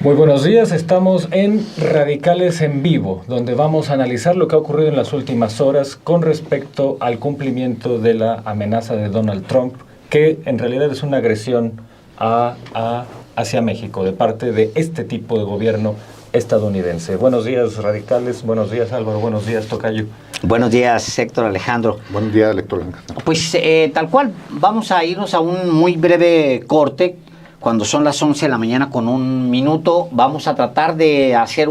Muy buenos días, estamos en Radicales en Vivo, donde vamos a analizar lo que ha ocurrido en las últimas horas con respecto al cumplimiento de la amenaza de Donald Trump, que en realidad es una agresión hacia México de parte de este tipo de gobierno estadounidense. Buenos días, Radicales, buenos días, Álvaro, buenos días, Tocayo. Buenos días, Héctor Alejandro. Buenos días, Héctor Alejandro. Pues tal cual, vamos a irnos a un muy breve corte. Cuando son las 11 de la mañana con un minuto, vamos a tratar de hacer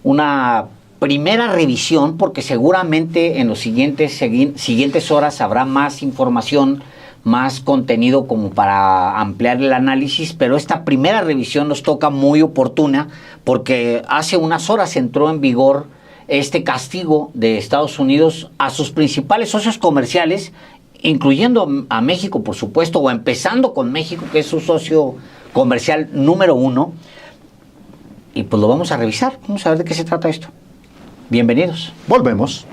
una primera revisión, porque seguramente en los siguientes horas habrá más información, más contenido como para ampliar el análisis, pero esta primera revisión nos toca muy oportuna, porque hace unas horas entró en vigor este castigo de Estados Unidos a sus principales socios comerciales, incluyendo a México, por supuesto, o empezando con México, que es su socio comercial número 1, y pues lo vamos a revisar, vamos a ver de qué se trata esto. Bienvenidos. Volvemos.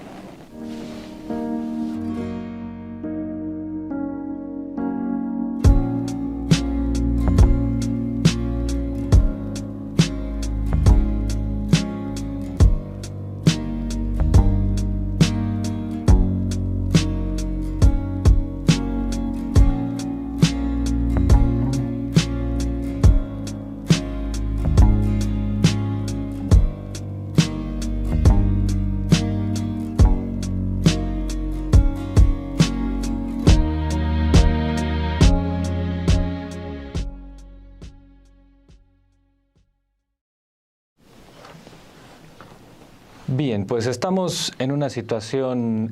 Bien, pues estamos en una situación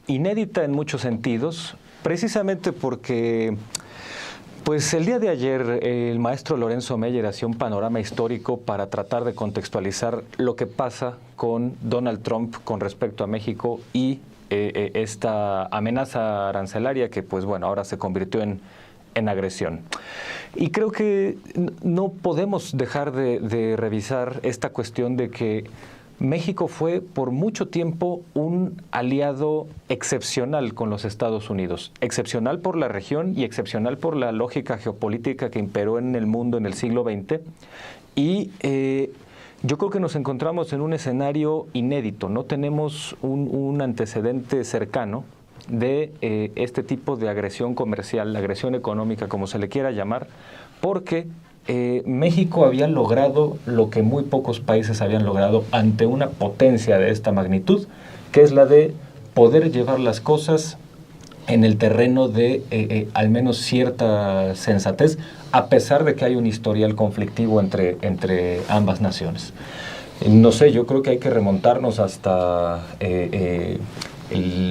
inédita en muchos sentidos, precisamente porque pues el día de ayer el maestro Lorenzo Meyer hacía un panorama histórico para tratar de contextualizar lo que pasa con Donald Trump con respecto a México y esta amenaza arancelaria que pues bueno, ahora se convirtió en agresión. Y creo que no podemos dejar de revisar esta cuestión de que México fue por mucho tiempo un aliado excepcional con los Estados Unidos, excepcional por la región y excepcional por la lógica geopolítica que imperó en el mundo en el siglo XX. Y yo creo que nos encontramos en un escenario inédito, no tenemos un antecedente cercano de este tipo de agresión comercial, agresión económica, como se le quiera llamar, porque México había logrado lo que muy pocos países habían logrado ante una potencia de esta magnitud, que es la de poder llevar las cosas en el terreno de al menos cierta sensatez, a pesar de que hay un historial conflictivo entre ambas naciones. No sé, yo creo que hay que remontarnos hasta el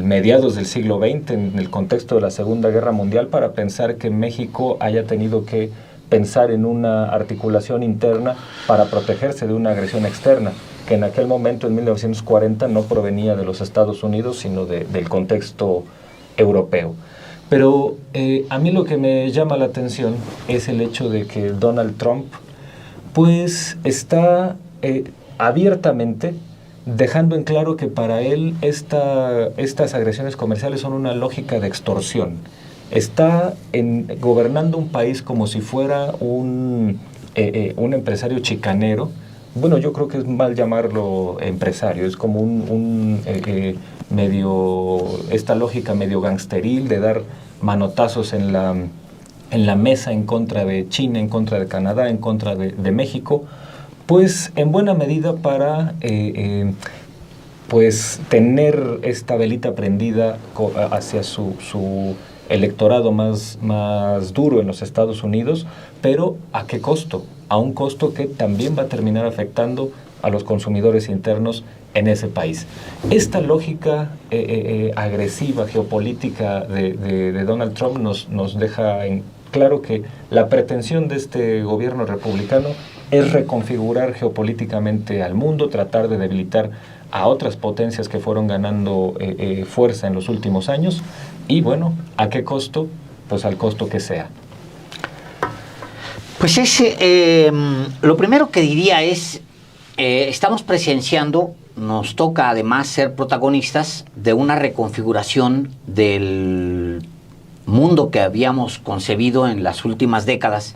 mediados del siglo XX, en el contexto de la Segunda Guerra Mundial, para pensar que México haya tenido que pensar en una articulación interna para protegerse de una agresión externa, que en aquel momento, en 1940, no provenía de los Estados Unidos, sino del contexto europeo. Pero a mí lo que me llama la atención es el hecho de que Donald Trump pues está abiertamente dejando en claro que para él estas agresiones comerciales son una lógica de extorsión. Está gobernando un país como si fuera un empresario chicanero. Bueno, yo creo que es mal llamarlo empresario, es como esta lógica medio gangsteril de dar manotazos en la mesa en contra de China, en contra de Canadá, en contra de México, pues en buena medida para pues tener esta velita prendida hacia su electorado más duro en los Estados Unidos, pero ¿a qué costo? A un costo que también va a terminar afectando a los consumidores internos en ese país. Esta lógica agresiva, geopolítica de Donald Trump nos deja en claro que la pretensión de este gobierno republicano es reconfigurar geopolíticamente al mundo, tratar de debilitar a otras potencias que fueron ganando fuerza en los últimos años. Y bueno, ¿a qué costo? Pues al costo que sea. Pues lo primero que diría es, estamos presenciando, nos toca además ser protagonistas de una reconfiguración del mundo que habíamos concebido en las últimas décadas,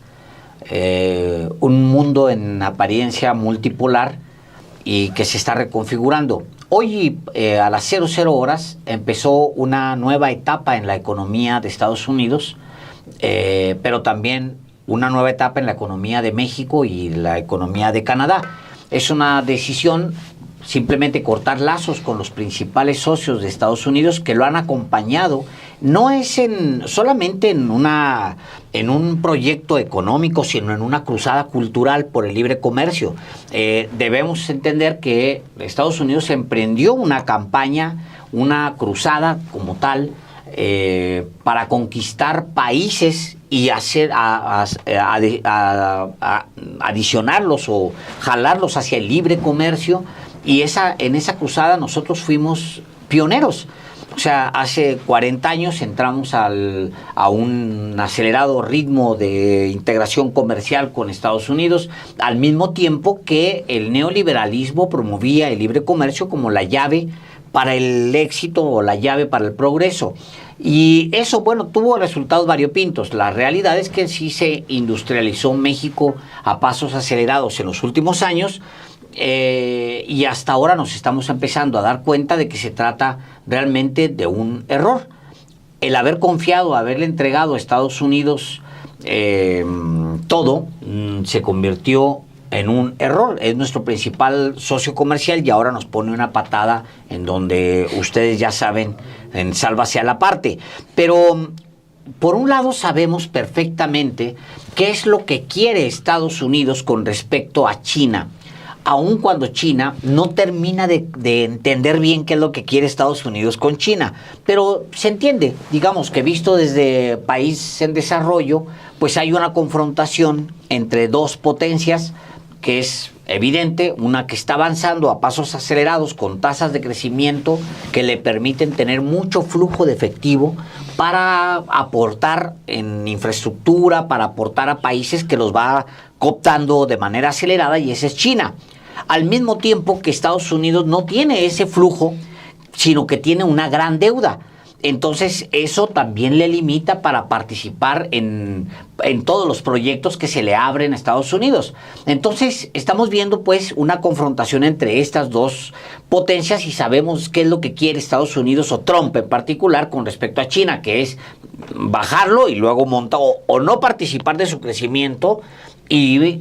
un mundo en apariencia multipolar y que se está reconfigurando. Hoy a las 00 horas empezó una nueva etapa en la economía de Estados Unidos, pero también una nueva etapa en la economía de México y la economía de Canadá. Es una decisión simplemente cortar lazos con los principales socios de Estados Unidos que lo han acompañado. No es solamente en un proyecto económico, sino en una cruzada cultural por el libre comercio. Debemos entender que Estados Unidos emprendió una campaña, una cruzada como tal, para conquistar países y adicionarlos o jalarlos hacia el libre comercio, y en esa cruzada nosotros fuimos pioneros. O sea, hace 40 años entramos a un acelerado ritmo de integración comercial con Estados Unidos, al mismo tiempo que el neoliberalismo promovía el libre comercio como la llave para el éxito o la llave para el progreso. Y eso, bueno, tuvo resultados variopintos. La realidad es que sí se industrializó México a pasos acelerados en los últimos años, y hasta ahora nos estamos empezando a dar cuenta de que se trata realmente de un error. El haber confiado, haberle entregado a Estados Unidos todo, se convirtió en un error. Es nuestro principal socio comercial y ahora nos pone una patada en donde ustedes ya saben, en sálvase a la parte. Pero por un lado sabemos perfectamente qué es lo que quiere Estados Unidos con respecto a China, aun cuando China no termina de entender bien qué es lo que quiere Estados Unidos con China. Pero se entiende, digamos que visto desde país en desarrollo, pues hay una confrontación entre dos potencias que es evidente, una que está avanzando a pasos acelerados con tasas de crecimiento que le permiten tener mucho flujo de efectivo para aportar en infraestructura, para aportar a países que los va cooptando de manera acelerada, y esa es China. Al mismo tiempo que Estados Unidos no tiene ese flujo, sino que tiene una gran deuda. Entonces eso también le limita para participar en todos los proyectos que se le abren a Estados Unidos. Entonces estamos viendo pues una confrontación entre estas dos potencias y sabemos qué es lo que quiere Estados Unidos o Trump en particular con respecto a China, que es bajarlo y luego montar o no participar de su crecimiento y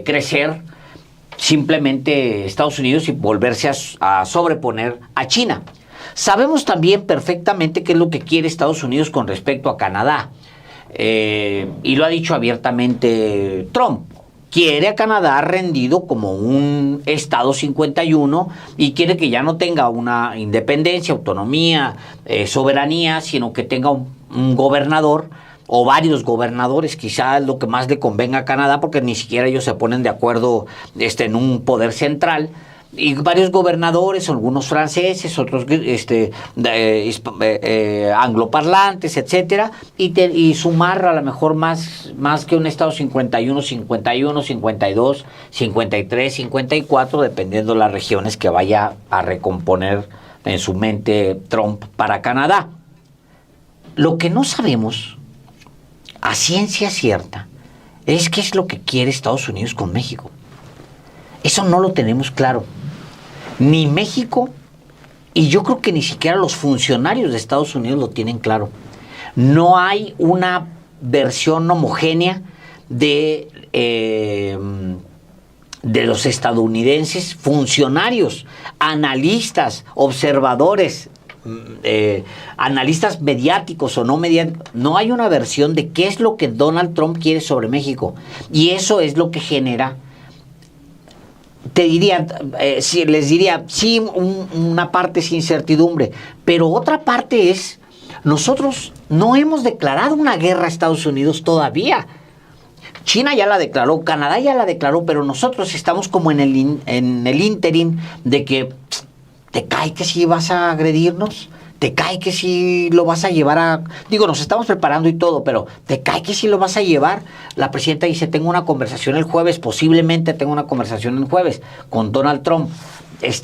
crecer simplemente Estados Unidos y volverse a sobreponer a China. Sabemos también perfectamente qué es lo que quiere Estados Unidos con respecto a Canadá, y lo ha dicho abiertamente Trump. Quiere a Canadá rendido como un Estado 51 y quiere que ya no tenga una independencia, autonomía, soberanía, sino que tenga un gobernador o varios gobernadores. Quizá es lo que más le convenga a Canadá, porque ni siquiera ellos se ponen de acuerdo en un poder central. Y varios gobernadores, algunos franceses, otros angloparlantes, etcétera, y sumar a lo mejor más que un Estado 51, 52, 53, 54, dependiendo de las regiones que vaya a recomponer en su mente Trump para Canadá. Lo que no sabemos a ciencia cierta es qué es lo que quiere Estados Unidos con México. Eso no lo tenemos claro. Ni México, y yo creo que ni siquiera los funcionarios de Estados Unidos lo tienen claro. No hay una versión homogénea de los estadounidenses, funcionarios, analistas, observadores, analistas mediáticos o no mediáticos. No hay una versión de qué es lo que Donald Trump quiere sobre México. Y eso es lo que genera, les diría, sí, una parte es incertidumbre, pero otra parte es, nosotros no hemos declarado una guerra a Estados Unidos todavía. China ya la declaró, Canadá ya la declaró, pero nosotros estamos como en el ínterin de que te cae que si vas a agredirnos, te cae que si lo vas a llevar a... Digo, nos estamos preparando y todo, pero te cae que si lo vas a llevar. La presidenta dice, tengo una conversación el jueves, posiblemente tengo una conversación el jueves con Donald Trump, pues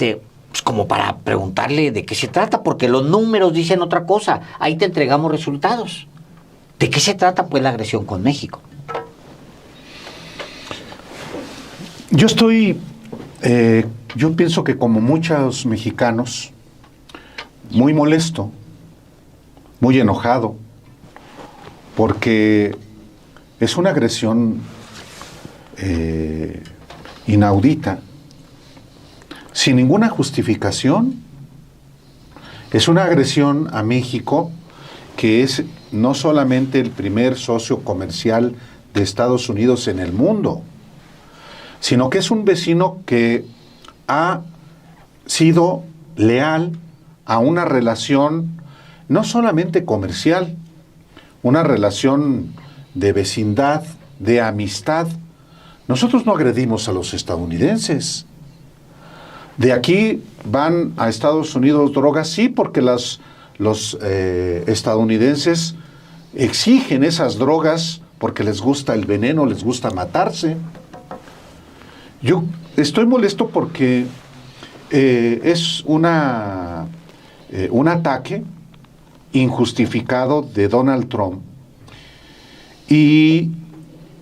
como para preguntarle de qué se trata, porque los números dicen otra cosa. Ahí te entregamos resultados. ¿De qué se trata pues la agresión con México? Yo yo pienso que como muchos mexicanos, muy molesto, muy enojado, porque es una agresión inaudita, sin ninguna justificación. Es una agresión a México, que es no solamente el primer socio comercial de Estados Unidos en el mundo, sino que es un vecino que ha sido leal a una relación no solamente comercial, una relación de vecindad, de amistad. Nosotros no agredimos a los estadounidenses. De aquí van a Estados Unidos drogas, sí, porque los estadounidenses exigen esas drogas porque les gusta el veneno, les gusta matarse. Yo estoy molesto porque es un ataque injustificado de Donald Trump. Y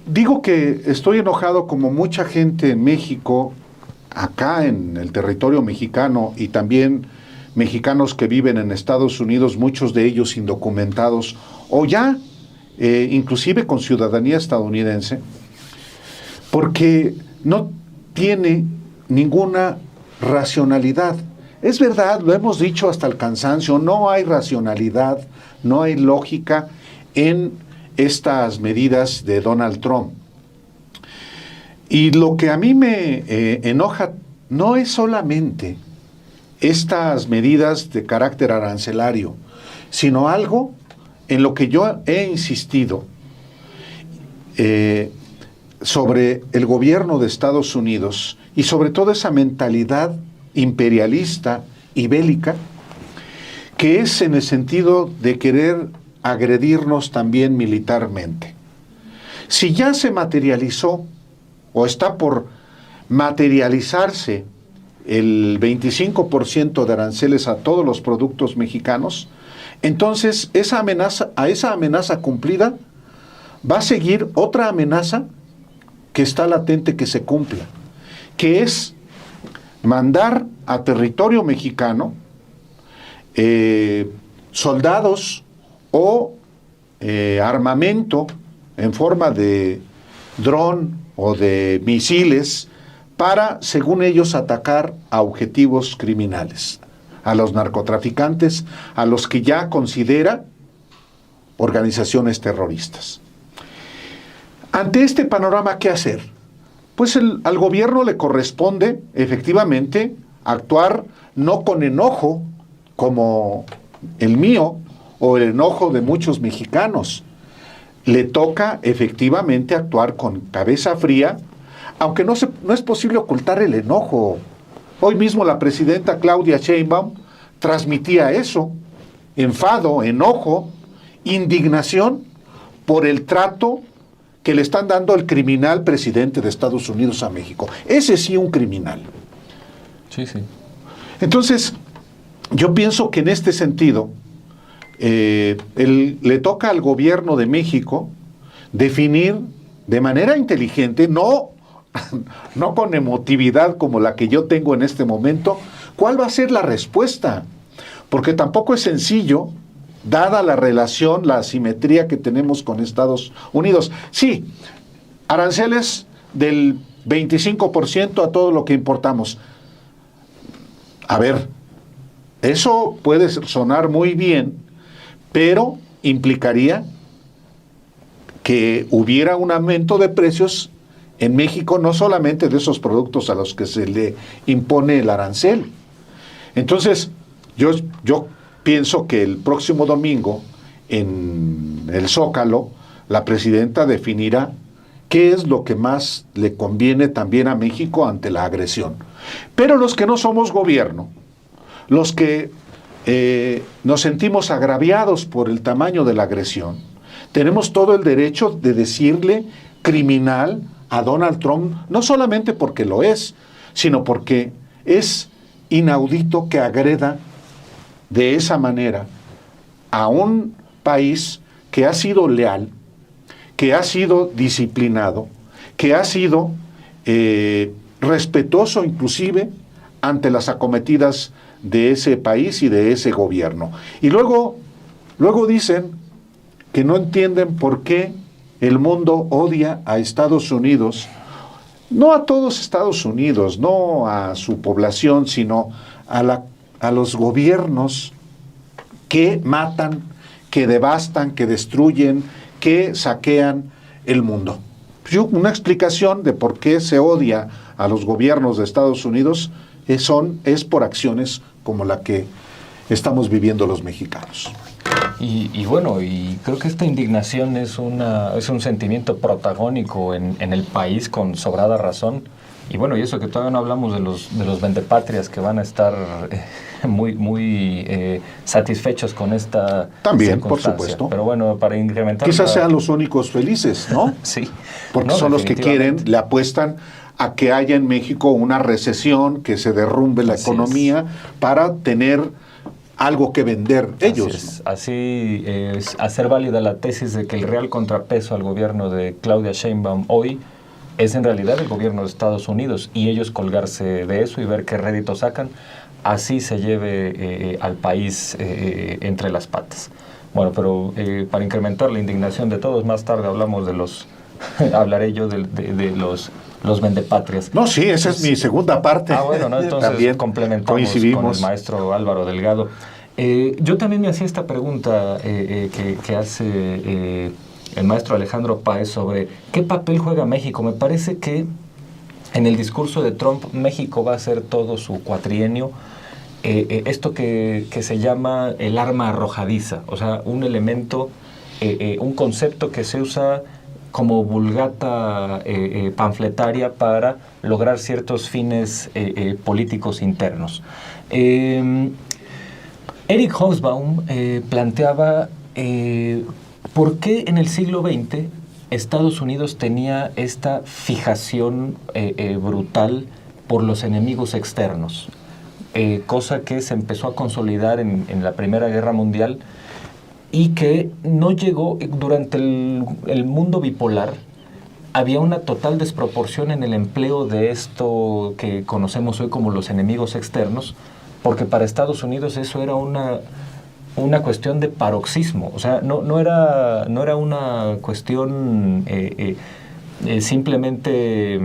digo que estoy enojado como mucha gente en México, acá en el territorio mexicano, y también mexicanos que viven en Estados Unidos, muchos de ellos indocumentados o ya inclusive con ciudadanía estadounidense, porque no tiene ninguna racionalidad. Es verdad, lo hemos dicho hasta el cansancio, no hay racionalidad, no hay lógica en estas medidas de Donald Trump. Y lo que a mí me enoja no es solamente estas medidas de carácter arancelario, sino algo en lo que yo he insistido sobre el gobierno de Estados Unidos y sobre todo esa mentalidad imperialista y bélica, que es en el sentido de querer agredirnos también militarmente. Si ya se materializó o está por materializarse el 25% de aranceles a todos los productos mexicanos, entonces a esa amenaza cumplida va a seguir otra amenaza que está latente que se cumpla, que es mandar a territorio mexicano soldados o armamento en forma de dron o de misiles para, según ellos, atacar a objetivos criminales, a los narcotraficantes, a los que ya considera organizaciones terroristas. Ante este panorama, ¿qué hacer? Pues al gobierno le corresponde, efectivamente, actuar no con enojo, como el mío, o el enojo de muchos mexicanos. Le toca, efectivamente, actuar con cabeza fría, aunque no es posible ocultar el enojo. Hoy mismo la presidenta Claudia Sheinbaum transmitía eso: enfado, enojo, indignación por el trato que le están dando al criminal presidente de Estados Unidos a México. Ese sí, un criminal. Sí, sí. Entonces, yo pienso que en este sentido, le toca al gobierno de México definir de manera inteligente, no con emotividad como la que yo tengo en este momento, cuál va a ser la respuesta. Porque tampoco es sencillo, dada la relación, la asimetría que tenemos con Estados Unidos. Sí, aranceles del 25% a todo lo que importamos. A ver, eso puede sonar muy bien, pero implicaría que hubiera un aumento de precios en México, no solamente de esos productos a los que se le impone el arancel. Entonces, yo pienso que el próximo domingo, en el Zócalo, la presidenta definirá qué es lo que más le conviene también a México ante la agresión. Pero los que no somos gobierno, los que nos sentimos agraviados por el tamaño de la agresión, tenemos todo el derecho de decirle criminal a Donald Trump, no solamente porque lo es, sino porque es inaudito que agreda de esa manera a un país que ha sido leal, que ha sido disciplinado, que ha sido irrespetuoso inclusive ante las acometidas de ese país y de ese gobierno. Y luego dicen que no entienden por qué el mundo odia a Estados Unidos, no a todos Estados Unidos, no a su población, sino a los gobiernos que matan, que devastan, que destruyen, que saquean el mundo. Una explicación de por qué se odia a los gobiernos de Estados Unidos es por acciones como la que estamos viviendo los mexicanos. Y bueno, y creo que esta indignación es un sentimiento protagónico en el país con sobrada razón. Y bueno, y eso que todavía no hablamos de los vendepatrias que van a estar muy satisfechos con esta también, por circunstancia. supuesto. Pero bueno, para incrementar... Quizás sean los únicos felices, ¿no? Sí. Porque No, son los que quieren, le apuestan a que haya en México una recesión, que se derrumbe la economía para tener algo que vender ellos. Así es hacer válida la tesis de que el real contrapeso al gobierno de Claudia Sheinbaum hoy es en realidad el gobierno de Estados Unidos, y ellos colgarse de eso y ver qué rédito sacan, así se lleve al país entre las patas. Bueno, pero para incrementar la indignación de todos, más tarde hablamos de hablaré yo de los vendepatrias. No, sí, esa es mi segunda parte. Bueno, ¿no? Entonces también complementamos con el maestro Álvaro Delgado. Yo también me hacía esta pregunta que hace el maestro Alejandro Páez sobre qué papel juega México. Me parece que en el discurso de Trump, México va a ser todo su cuatrienio esto que se llama el arma arrojadiza, o sea, un elemento, un concepto que se usa como vulgata panfletaria para lograr ciertos fines políticos internos. Eric Hobsbawm planteaba por qué en el siglo XX Estados Unidos tenía esta fijación brutal por los enemigos externos, cosa que se empezó a consolidar en la Primera Guerra Mundial y que no llegó durante el mundo bipolar. Había una total desproporción en el empleo de esto que conocemos hoy como los enemigos externos, porque para Estados Unidos eso era una cuestión de paroxismo, o sea, no era una cuestión simplemente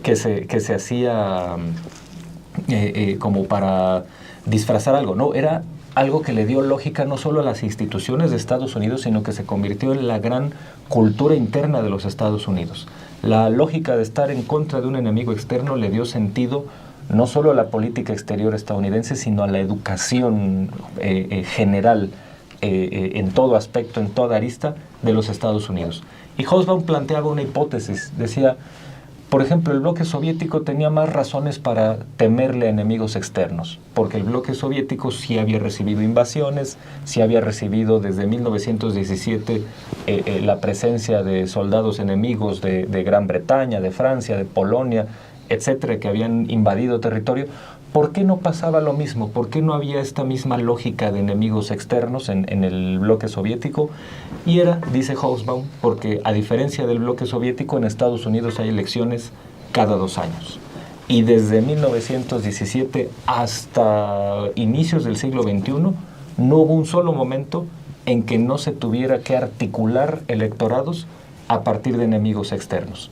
que se hacía como para disfrazar algo, no, era algo que le dio lógica no solo a las instituciones de Estados Unidos, sino que se convirtió en la gran cultura interna de los Estados Unidos. La lógica de estar en contra de un enemigo externo le dio sentido no solo a la política exterior estadounidense, sino a la educación general en todo aspecto, en toda arista de los Estados Unidos. Y Hobsbawm planteaba una hipótesis, decía, por ejemplo, el bloque soviético tenía más razones para temerle a enemigos externos, porque el bloque soviético sí había recibido invasiones, sí había recibido desde 1917 la presencia de soldados enemigos de Gran Bretaña, de Francia, de Polonia, etcétera, que habían invadido territorio. ¿Por qué no pasaba lo mismo? ¿Por qué no había esta misma lógica de enemigos externos en el bloque soviético? Y era, dice Hobsbawm, porque a diferencia del bloque soviético, en Estados Unidos hay elecciones cada 2 años. Y desde 1917 hasta inicios del siglo XXI, no hubo un solo momento en que no se tuviera que articular electorados a partir de enemigos externos.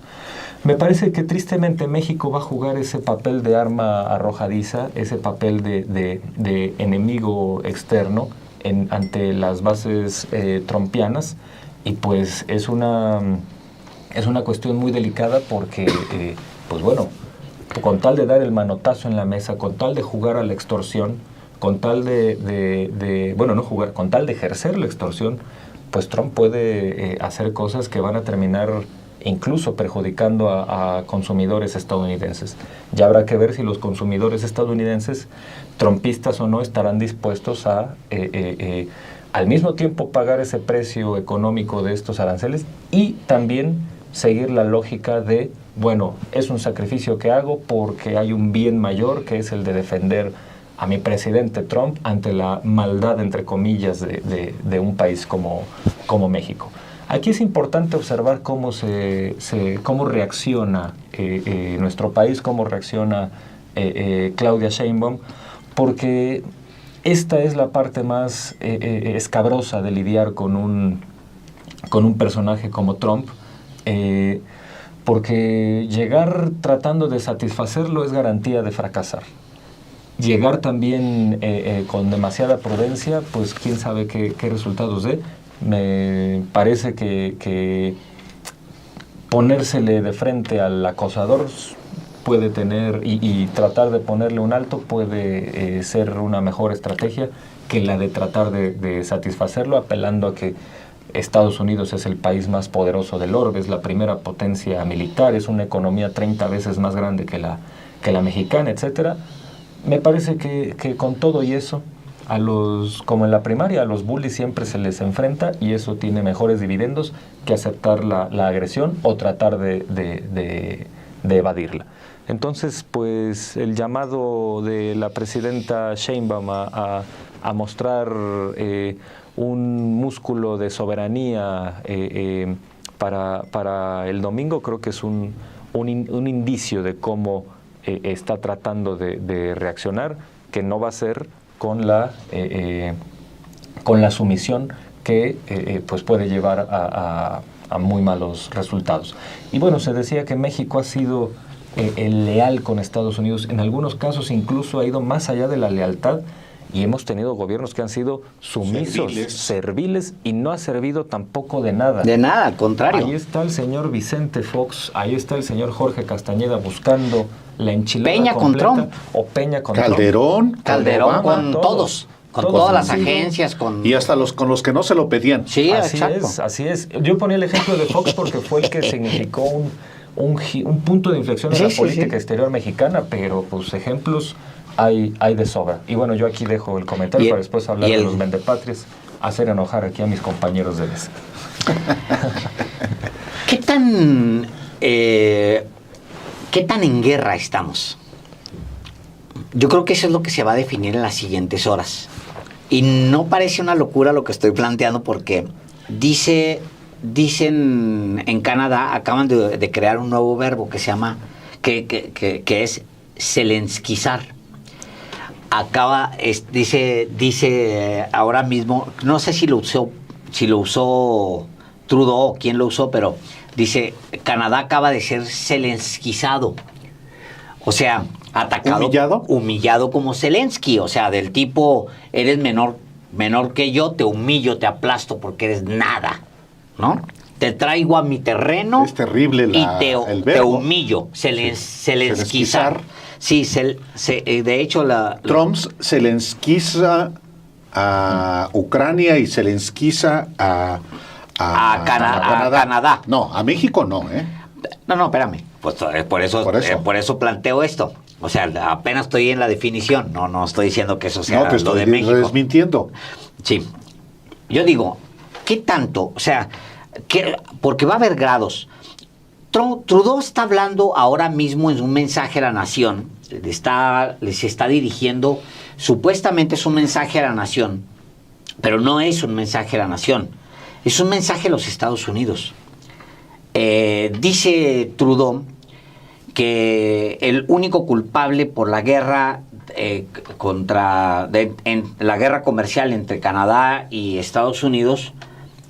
Me parece que tristemente México va a jugar ese papel de arma arrojadiza, ese papel de enemigo externo ante las bases trumpianas, y pues es una cuestión muy delicada porque, pues bueno, con tal de dar el manotazo en la mesa, con tal de jugar a la extorsión, con tal con tal de ejercer la extorsión, pues Trump puede hacer cosas que van a terminar incluso perjudicando a consumidores estadounidenses. Ya habrá que ver si los consumidores estadounidenses, trumpistas o no, estarán dispuestos a al mismo tiempo pagar ese precio económico de estos aranceles y también seguir la lógica de, bueno, es un sacrificio que hago porque hay un bien mayor, que es el de defender a mi presidente Trump ante la maldad, entre comillas, de un país como México. Aquí es importante observar cómo cómo reacciona nuestro país, cómo reacciona Claudia Sheinbaum, porque esta es la parte más escabrosa de lidiar con un personaje como Trump, porque llegar tratando de satisfacerlo es garantía de fracasar. Llegar también con demasiada prudencia, pues quién sabe qué resultados dé. Me parece que ponérsele de frente al acosador puede tener, y tratar de ponerle un alto puede ser una mejor estrategia que la de tratar de satisfacerlo, apelando a que Estados Unidos es el país más poderoso del orbe, es la primera potencia militar, es una economía 30 veces más grande que la mexicana, etcétera. Me parece que con todo y eso, como en la primaria, a los bullies siempre se les enfrenta, y eso tiene mejores dividendos que aceptar la agresión o tratar de evadirla. Entonces, pues el llamado de la presidenta Sheinbaum a mostrar un músculo de soberanía para el domingo, creo que es un indicio de cómo está tratando de reaccionar, que no va a ser con la sumisión que pues puede llevar a muy malos resultados. Y bueno, se decía que México ha sido leal con Estados Unidos, en algunos casos incluso ha ido más allá de la lealtad, y hemos tenido gobiernos que han sido sumisos, serviles, y no ha servido tampoco de nada. De nada, al contrario. Ahí está el señor Vicente Fox, ahí está el señor Jorge Castañeda buscando la enchilada Peña completa, con Trump. O Peña con Calderón, Trump. Calderón con todos. todos. Con todas las agencias, con... Y hasta con los que no se lo pedían. Sí, Así exacto. así es. Yo ponía el ejemplo de Fox porque fue el que significó un punto de inflexión en la política exterior mexicana, pero pues ejemplos hay de sobra. Y bueno, yo aquí dejo el comentario para después hablar de los vendepatrias, hacer enojar aquí a mis compañeros de mesa. ¿Qué tan en guerra estamos? Yo creo que eso es lo que se va a definir en las siguientes horas. Y no parece una locura lo que estoy planteando, porque dicen en Canadá, acaban de crear un nuevo verbo que se llama, que es zelenskizar. Dice ahora mismo, no sé si lo usó Trudeau o quién lo usó, pero dice, Canadá acaba de ser zelenskizado. O sea, atacado, humillado como Zelensky, o sea, del tipo, eres menor que yo, te humillo, te aplasto porque eres nada, ¿no? Te traigo a mi terreno. Es terrible el verbo. Te humillo, zelenskizar. Sí, de hecho Trump zelenskiza a Ucrania y zelenskiza a Canadá. No, a México no, ¿eh? No, espérame. Pues por eso planteo esto. O sea, apenas estoy en la definición. No estoy diciendo que eso sea lo de México. No, te estoy desmintiendo. Sí. Yo digo, ¿qué tanto? O sea, porque va a haber grados. Trudeau está hablando ahora mismo en un mensaje a la nación. Les está dirigiendo, supuestamente es un mensaje a la nación, pero no es un mensaje a la nación. Es un mensaje a los Estados Unidos. Dice Trudeau que el único culpable por la guerra en la guerra comercial entre Canadá y Estados Unidos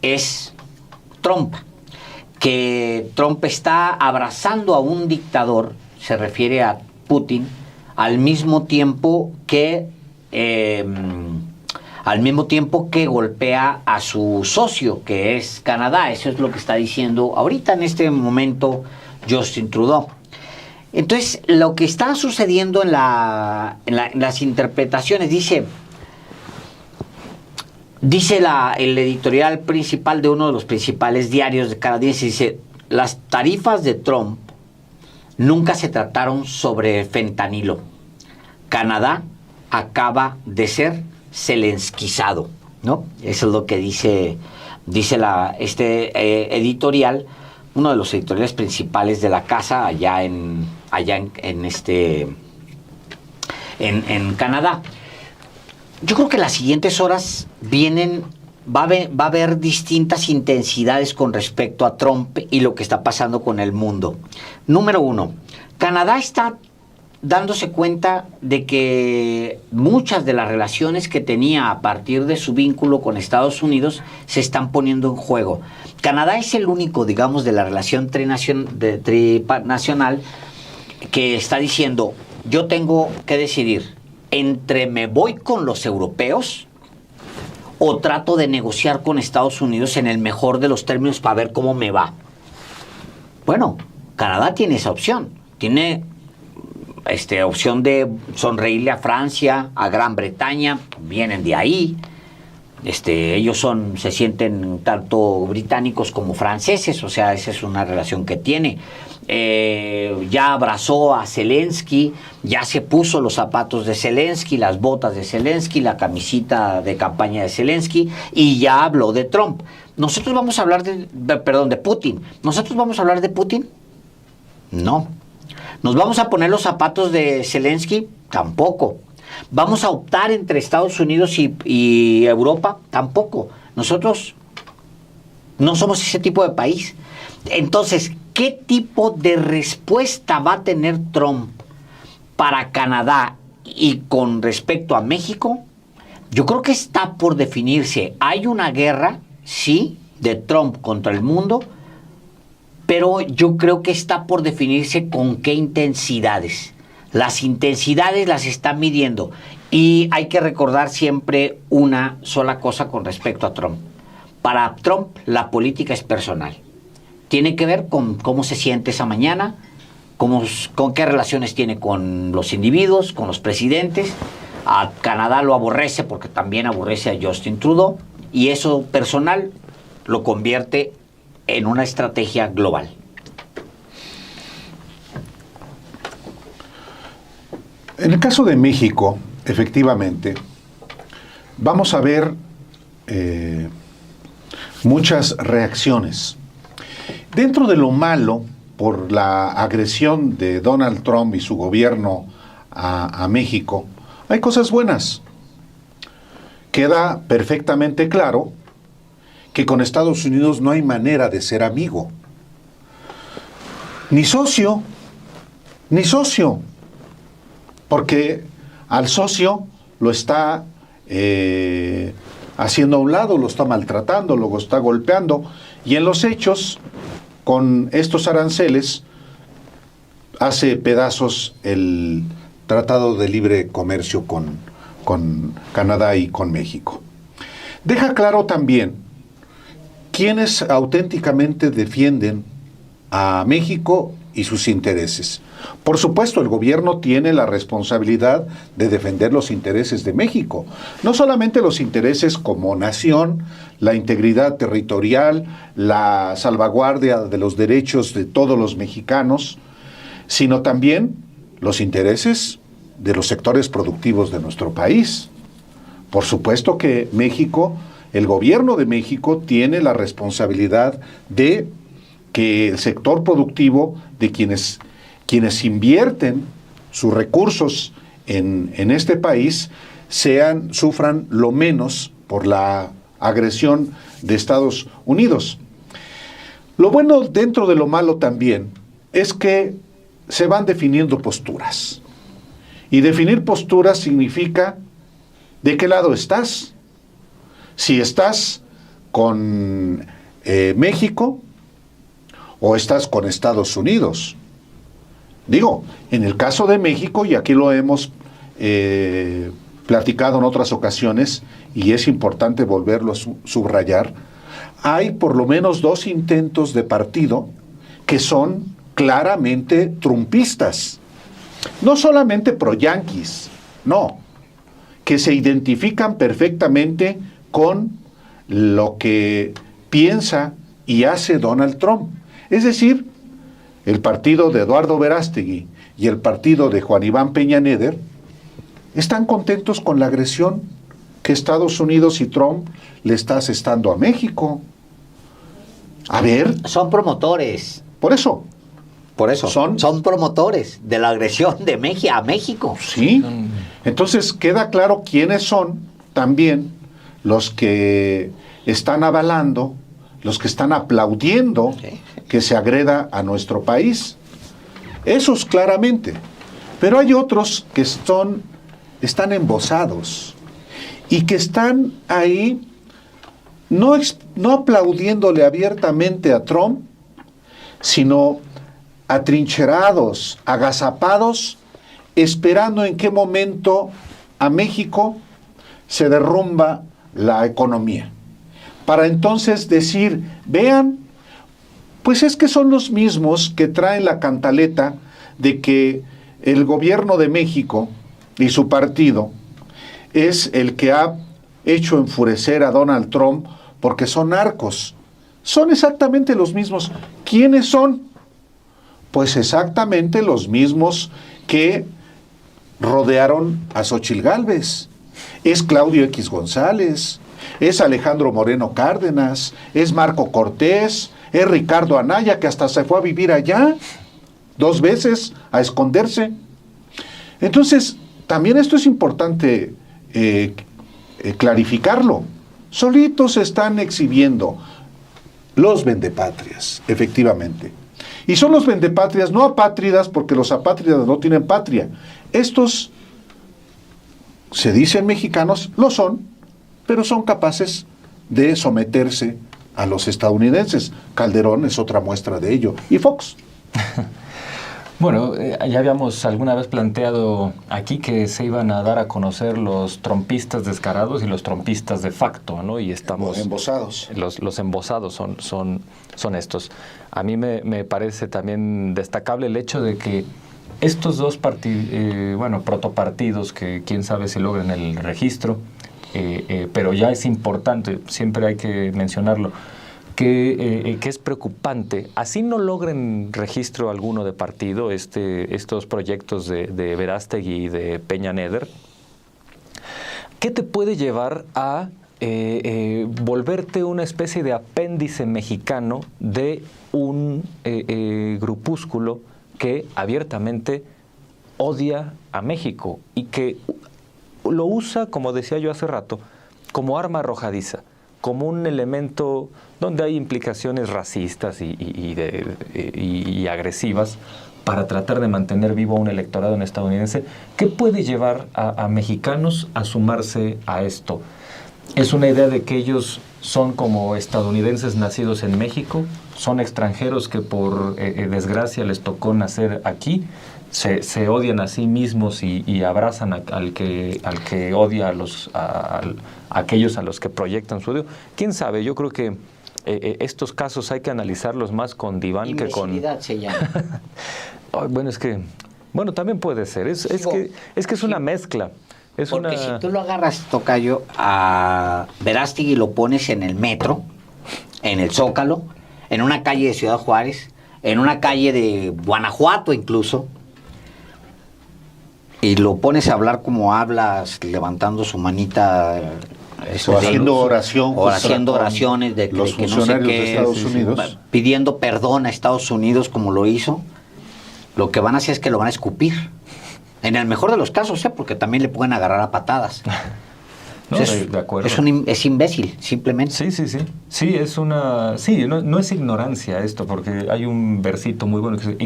es Trump. Que Trump está abrazando a un dictador, se refiere a Putin, al mismo tiempo que golpea a su socio, que es Canadá. Eso es lo que está diciendo ahorita en este momento Justin Trudeau. Entonces, lo que está sucediendo en las interpretaciones, dice el editorial principal de uno de los principales diarios canadienses, dice, las tarifas de Trump nunca se trataron sobre fentanilo. Canadá acaba de ser zelenskizado, ¿no? Eso es lo que dice editorial, uno de los editoriales principales de la casa allá en Canadá. Yo creo que las siguientes horas vienen va a haber distintas intensidades con respecto a Trump y lo que está pasando con el mundo. Número uno, Canadá está dándose cuenta de que muchas de las relaciones que tenía a partir de su vínculo con Estados Unidos se están poniendo en juego. Canadá es el único, digamos, de la relación trinacional que está diciendo, yo tengo que decidir entre me voy con los europeos o trato de negociar con Estados Unidos en el mejor de los términos para ver cómo me va. Bueno, Canadá tiene esa opción. Tiene opción de sonreírle a Francia, a Gran Bretaña, vienen de ahí. Ellos se sienten tanto británicos como franceses, o sea, esa es una relación que tiene. Ya abrazó a Zelensky, ya se puso los zapatos de Zelensky, las botas de Zelensky, la camisita de campaña de Zelensky, y ya habló de Trump. Nosotros vamos a hablar de Putin. ¿Nosotros vamos a hablar de Putin? No. ¿Nos vamos a poner los zapatos de Zelensky? Tampoco. ¿Vamos a optar entre Estados Unidos y Europa? Tampoco. Nosotros no somos ese tipo de país. Entonces, ¿qué tipo de respuesta va a tener Trump para Canadá y con respecto a México? Yo creo que está por definirse. Hay una guerra, sí, de Trump contra el mundo, pero yo creo que está por definirse con qué intensidades. Las intensidades las está midiendo. Y hay que recordar siempre una sola cosa con respecto a Trump. Para Trump, la política es personal. Tiene que ver con cómo se siente esa mañana, con qué relaciones tiene con los individuos, con los presidentes. A Canadá lo aborrece porque también aborrece a Justin Trudeau. Y eso personal lo convierte en una estrategia global. En el caso de México, efectivamente, vamos a ver muchas reacciones. Dentro de lo malo, por la agresión de Donald Trump y su gobierno a México, hay cosas buenas. Queda perfectamente claro que con Estados Unidos no hay manera de ser amigo. Ni socio, porque al socio lo está haciendo a un lado, lo está maltratando, lo está golpeando, y en los hechos, con estos aranceles, hace pedazos el Tratado de Libre Comercio con Canadá y con México. Deja claro también quienes auténticamente defienden a México y sus intereses. Por supuesto, el gobierno tiene la responsabilidad de defender los intereses de México, no solamente los intereses como nación, la integridad territorial, la salvaguardia de los derechos de todos los mexicanos, sino también los intereses de los sectores productivos de nuestro país. Por supuesto que México, el gobierno de México tiene la responsabilidad de que el sector productivo, de quienes invierten sus recursos en este país, sufran lo menos por la agresión de Estados Unidos. Lo bueno dentro de lo malo también es que se van definiendo posturas. Y definir posturas significa de qué lado estás. Si estás con México o estás con Estados Unidos. Digo, en el caso de México, y aquí lo hemos platicado en otras ocasiones, y es importante volverlo a subrayar, hay por lo menos 2 intentos de partido que son claramente trumpistas. No solamente pro-yanquis, no, que se identifican perfectamente con lo que piensa y hace Donald Trump. Es decir, el partido de Eduardo Verástegui y el partido de Juan Iván Peña Neder están contentos con la agresión que Estados Unidos y Trump le está asestando a México. A ver. Son promotores. Por eso. Son promotores de la agresión de México a México. Sí. Entonces queda claro quiénes son también los que están avalando, los que están aplaudiendo que se agreda a nuestro país. Esos claramente. Pero hay otros que están embosados y que están ahí no aplaudiéndole abiertamente a Trump, sino atrincherados, agazapados, esperando en qué momento a México se derrumba la economía. Para entonces decir, vean, pues es que son los mismos que traen la cantaleta de que el gobierno de México y su partido es el que ha hecho enfurecer a Donald Trump porque son narcos. Son exactamente los mismos. ¿Quiénes son? Pues exactamente los mismos que rodearon a Xóchitl Gálvez. Es Claudio X González, es Alejandro Moreno Cárdenas, es Marco Cortés, es Ricardo Anaya, que hasta se fue a vivir allá 2 veces a esconderse. Entonces, también esto es importante clarificarlo. Solitos se están exhibiendo los vendepatrias, efectivamente. Y son los vendepatrias, no apátridas, porque los apátridas no tienen patria. Estos se dicen mexicanos, lo son, pero son capaces de someterse a los estadounidenses. Calderón es otra muestra de ello. Y Fox. Bueno, ya habíamos alguna vez planteado aquí que se iban a dar a conocer los trompistas descarados y los trompistas de facto, ¿no? Y estamos... Embosados. Los embosados son estos. A mí me parece también destacable el hecho de que estos dos protopartidos, que quién sabe si logren el registro, pero ya es importante, siempre hay que mencionarlo, que es preocupante. Así no logren registro alguno de partido, estos proyectos de Verástegui y de Peña Neder, ¿qué te puede llevar a volverte una especie de apéndice mexicano de un grupúsculo que abiertamente odia a México y que lo usa, como decía yo hace rato, como arma arrojadiza, como un elemento donde hay implicaciones racistas y agresivas para tratar de mantener vivo a un electorado estadounidense? ¿Qué puede llevar a mexicanos a sumarse a esto? ¿Es una idea de que ellos son como estadounidenses nacidos en México? ¿Son extranjeros que por desgracia les tocó nacer aquí? ¿Se odian a sí mismos y abrazan al que odia a aquellos a los que proyectan su odio? ¿Quién sabe? Yo creo que estos casos hay que analizarlos más con diván que con... Imbecilidad se llama. Bueno, también puede ser. Es que es una mezcla. Porque si tú lo agarras, tocayo, a Verástegui y lo pones en el metro, en el Zócalo, en una calle de Ciudad Juárez, en una calle de Guanajuato incluso, y lo pones a hablar como hablas, levantando su manita, haciendo oración, o haciendo oraciones de los que funcionarios no sé qué, de Estados Unidos, pidiendo perdón a Estados Unidos como lo hizo, lo que van a hacer es que lo van a escupir. En el mejor de los casos, porque también le pueden agarrar a patadas. No, de acuerdo. Es imbécil, simplemente. Sí. Sí, es no es ignorancia esto, porque hay un versito muy bueno que dice,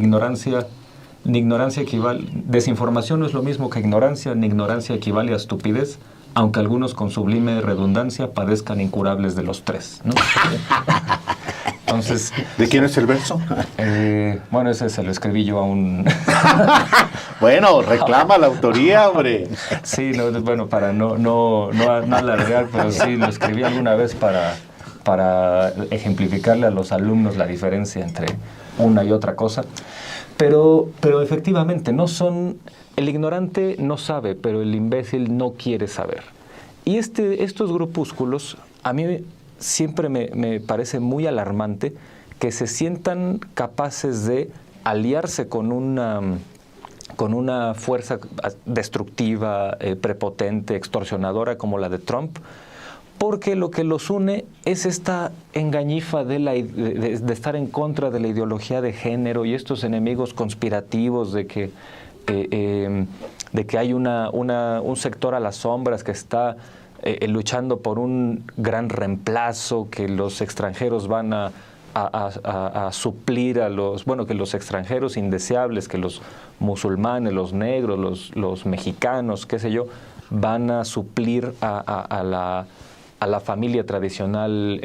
ni ignorancia equivale, desinformación no es lo mismo que ignorancia, ni ignorancia equivale a estupidez, aunque algunos con sublime redundancia padezcan incurables de los tres, ¿no? Entonces, ¿de quién es el verso? Ese se lo escribí yo a un... Bueno, reclama la autoría, hombre. Sí, para no alargar, pero sí, lo escribí alguna vez para ejemplificarle a los alumnos la diferencia entre una y otra cosa. Pero efectivamente, el ignorante no sabe, pero el imbécil no quiere saber. Y estos grupúsculos, a mí siempre me parece muy alarmante que se sientan capaces de aliarse con una fuerza destructiva, prepotente, extorsionadora como la de Trump, porque lo que los une es esta engañifa de estar en contra de la ideología de género y estos enemigos conspirativos de que hay un sector a las sombras que está luchando por un gran reemplazo, que los extranjeros van a suplir a los, bueno, que los extranjeros indeseables, que los musulmanes, los negros, los mexicanos, qué sé yo, van a suplir a la familia tradicional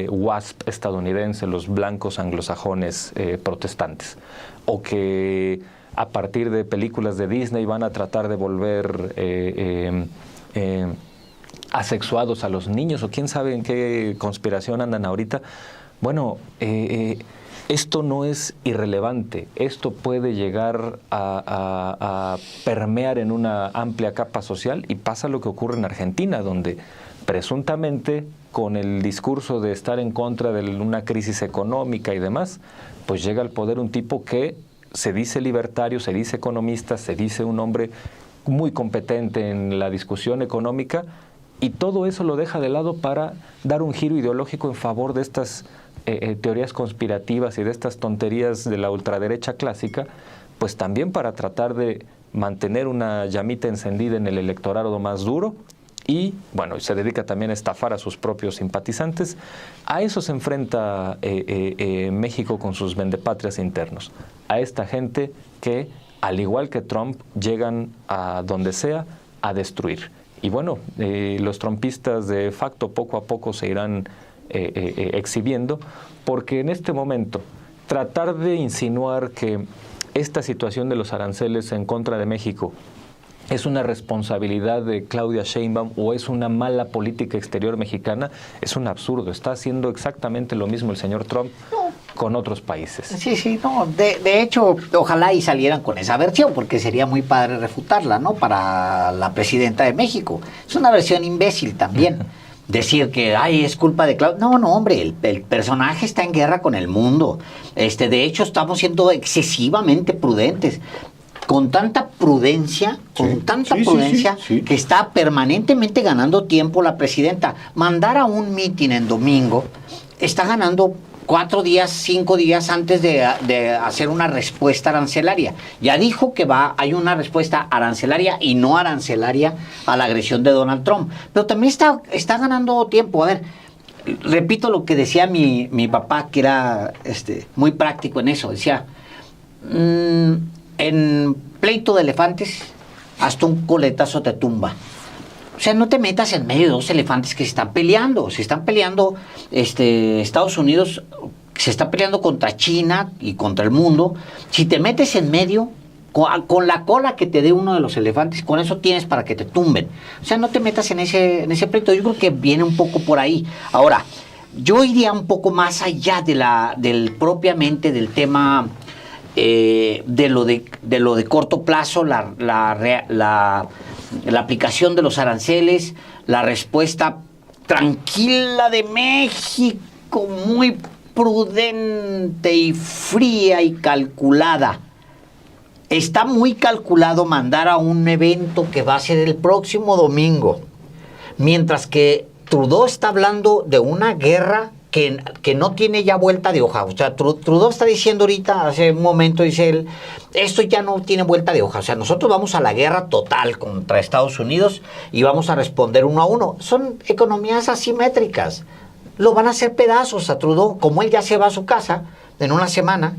WASP estadounidense, los blancos anglosajones protestantes, o que a partir de películas de Disney van a tratar de volver asexuados a los niños, o quién sabe en qué conspiración andan ahorita. Bueno, esto no es irrelevante, esto puede llegar a permear en una amplia capa social, y pasa lo que ocurre en Argentina, donde presuntamente con el discurso de estar en contra de una crisis económica y demás, pues llega al poder un tipo que se dice libertario, se dice economista, se dice un hombre muy competente en la discusión económica, y todo eso lo deja de lado para dar un giro ideológico en favor de estas teorías conspirativas y de estas tonterías de la ultraderecha clásica, pues también para tratar de mantener una llamita encendida en el electorado más duro. Y bueno, se dedica también a estafar a sus propios simpatizantes. A eso se enfrenta México con sus vendepatrias internos, a esta gente que, al igual que Trump, llegan a donde sea a destruir. Y bueno, los trumpistas de facto poco a poco se irán exhibiendo, porque en este momento tratar de insinuar que esta situación de los aranceles en contra de México es una responsabilidad de Claudia Sheinbaum o es una mala política exterior mexicana, es un absurdo. Está haciendo exactamente lo mismo el señor Trump con otros países. Sí, no. De hecho, ojalá y salieran con esa versión, porque sería muy padre refutarla, ¿no? Para la presidenta de México. Es una versión imbécil también. Decir que, ay, es culpa de Claudia. No, hombre, el personaje está en guerra con el mundo. De hecho, estamos siendo excesivamente prudentes. Con tanta prudencia, que está permanentemente ganando tiempo la presidenta. Mandar a un mitin en domingo, está ganando 4 días, 5 días antes de hacer una respuesta arancelaria. Ya dijo que hay una respuesta arancelaria y no arancelaria a la agresión de Donald Trump. Pero también está ganando tiempo. A ver, repito lo que decía mi papá, que era muy práctico en eso. Decía, en pleito de elefantes, hasta un coletazo te tumba. O sea, no te metas en medio de 2 elefantes que se están peleando. Se están peleando, Estados Unidos se está peleando contra China y contra el mundo. Si te metes en medio, con la cola que te dé uno de los elefantes, con eso tienes para que te tumben. O sea, no te metas en ese pleito. Yo creo que viene un poco por ahí. Ahora, yo iría un poco más allá propiamente del tema de lo de corto plazo, la aplicación de los aranceles, la respuesta tranquila de México, muy prudente y fría y calculada. Está muy calculado mandar a un evento que va a ser el próximo domingo, mientras que Trudeau está hablando de una guerra que no tiene ya vuelta de hoja. O sea, Trudeau está diciendo ahorita, hace un momento dice él, esto ya no tiene vuelta de hoja. O sea, nosotros vamos a la guerra total contra Estados Unidos y vamos a responder 1 a 1. Son economías asimétricas. Lo van a hacer pedazos a Trudeau, como él ya se va a su casa en una semana.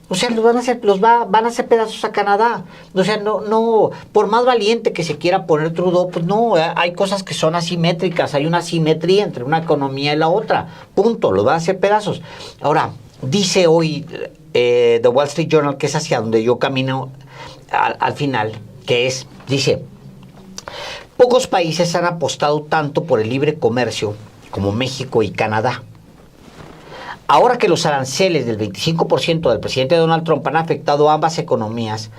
O sea, van a hacer pedazos a Canadá. O sea, no, por más valiente que se quiera poner Trudeau, pues no, hay cosas que son asimétricas, hay una asimetría entre una economía y la otra. Punto, lo van a hacer pedazos. Ahora, dice hoy The Wall Street Journal, que es hacia donde yo camino al final, dice, pocos países han apostado tanto por el libre comercio como México y Canadá. Ahora que los aranceles del 25% del presidente Donald Trump han afectado a ambas economías,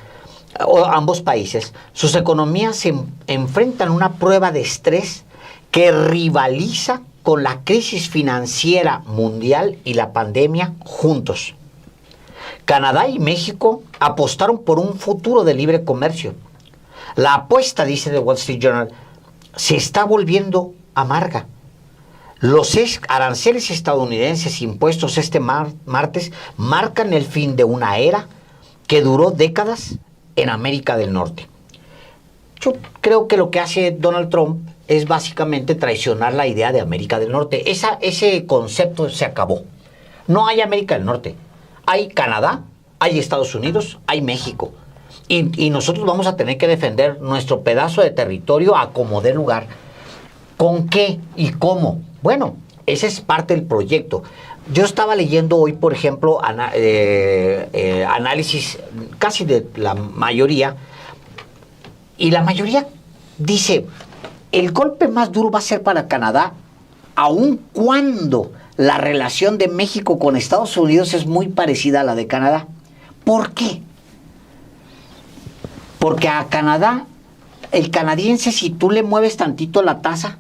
o ambos países, sus economías se enfrentan a una prueba de estrés que rivaliza con la crisis financiera mundial y la pandemia juntos. Canadá y México apostaron por un futuro de libre comercio. La apuesta, dice The Wall Street Journal, se está volviendo amarga. Los aranceles estadounidenses impuestos este martes marcan el fin de una era que duró décadas en América del Norte. Yo creo que lo que hace Donald Trump es básicamente traicionar la idea de América del Norte. Ese concepto se acabó. No hay América del Norte. Hay Canadá, hay Estados Unidos, hay México. Y nosotros vamos a tener que defender nuestro pedazo de territorio a como dé lugar. ¿Con qué y cómo? Bueno, ese es parte del proyecto. Yo estaba leyendo hoy, por ejemplo, análisis casi de la mayoría, y la mayoría dice, el golpe más duro va a ser para Canadá, aun cuando la relación de México con Estados Unidos es muy parecida a la de Canadá. ¿Por qué? Porque a Canadá, el canadiense, si tú le mueves tantito la taza,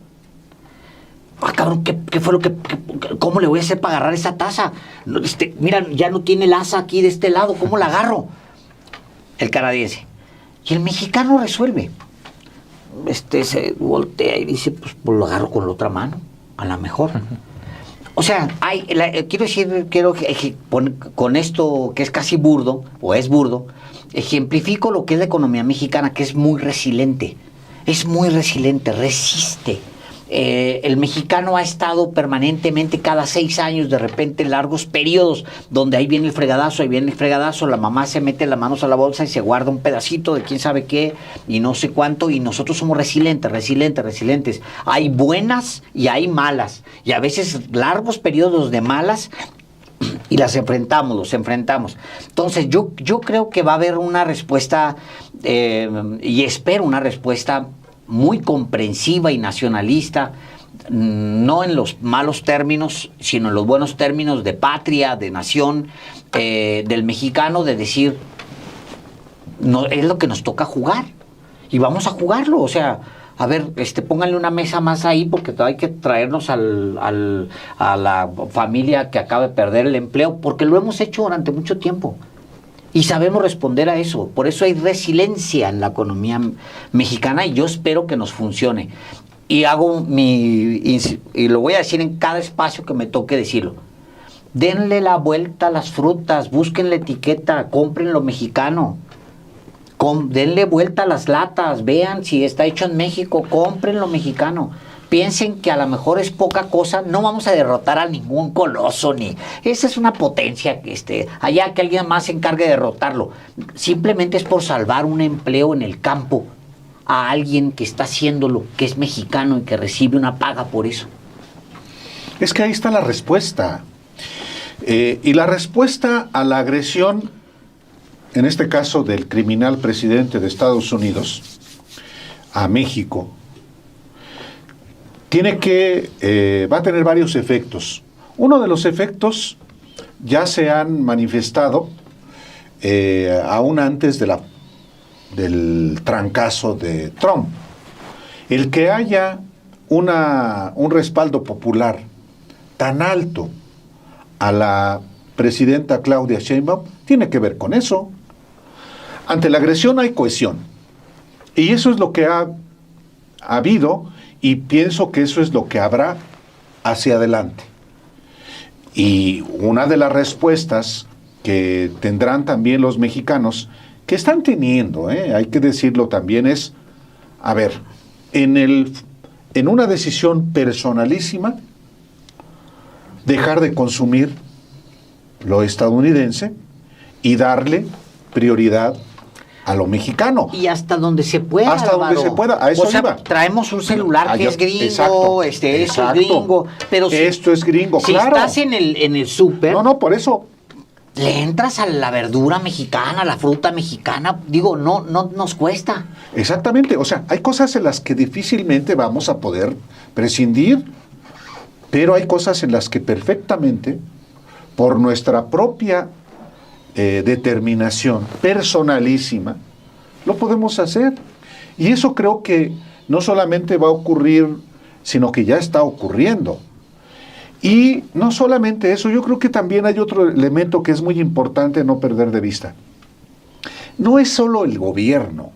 cabrón, ¿qué fue lo que cómo le voy a hacer para agarrar esa taza? Mira, ya no tiene el asa aquí de este lado, ¿cómo la agarro? El canadiense. Y el mexicano resuelve. Se voltea y dice, pues lo agarro con la otra mano, a lo mejor. O sea, quiero con esto que es casi burdo, o es burdo, ejemplifico lo que es la economía mexicana, que es muy resiliente. Es muy resiliente, resiste. El mexicano ha estado permanentemente cada 6 años, de repente largos periodos, donde ahí viene el fregadazo, la mamá se mete las manos a la bolsa y se guarda un pedacito de quién sabe qué y no sé cuánto, y nosotros somos resilientes. Hay buenas y hay malas, y a veces largos periodos de malas, y los enfrentamos. Entonces yo creo que va a haber una respuesta, y espero una respuesta muy comprensiva y nacionalista, no en los malos términos, sino en los buenos términos de patria, de nación, del mexicano, de decir, no, es lo que nos toca jugar, y vamos a jugarlo. O sea, a ver, pónganle una mesa más ahí, porque hay que traernos a la familia que acaba de perder el empleo, porque lo hemos hecho durante mucho tiempo. Y sabemos responder a eso. Por eso hay resiliencia en la economía mexicana, y yo espero que nos funcione. Y y lo voy a decir en cada espacio que me toque decirlo. Denle la vuelta a las frutas, busquen la etiqueta, compren lo mexicano. Denle vuelta a las latas, vean si está hecho en México, compren lo mexicano. Piensen que a lo mejor es poca cosa, no vamos a derrotar a ningún coloso, ni esa es una potencia allá que alguien más se encargue de derrotarlo. Simplemente es por salvar un empleo en el campo a alguien que está haciéndolo, que es mexicano y que recibe una paga por eso. Es que ahí está la respuesta. Y la respuesta a la agresión, en este caso del criminal presidente de Estados Unidos, a México, va a tener varios efectos. Uno de los efectos ya se han manifestado aún antes del trancazo de Trump. El que haya un respaldo popular tan alto a la presidenta Claudia Sheinbaum tiene que ver con eso. Ante la agresión hay cohesión. Y eso es lo que ha habido, y pienso que eso es lo que habrá hacia adelante. Y una de las respuestas que tendrán también los mexicanos, que están teniendo, hay que decirlo también, es, a ver, en una decisión personalísima, dejar de consumir lo estadounidense y darle prioridad a lo mexicano. Y hasta donde se pueda. Hasta donde se pueda, a eso iba. Traemos un celular que es gringo, exacto, eso es gringo. Pero esto es gringo, si claro. estás en el súper. No, por eso. Le entras a la verdura mexicana, a la fruta mexicana, no nos cuesta. Exactamente, o sea, hay cosas en las que difícilmente vamos a poder prescindir, pero hay cosas en las que perfectamente, por nuestra propia determinación personalísima, lo podemos hacer. Y eso creo que no solamente va a ocurrir, sino que ya está ocurriendo. Y no solamente eso, yo creo que también hay otro elemento que es muy importante no perder de vista. No es solo el gobierno.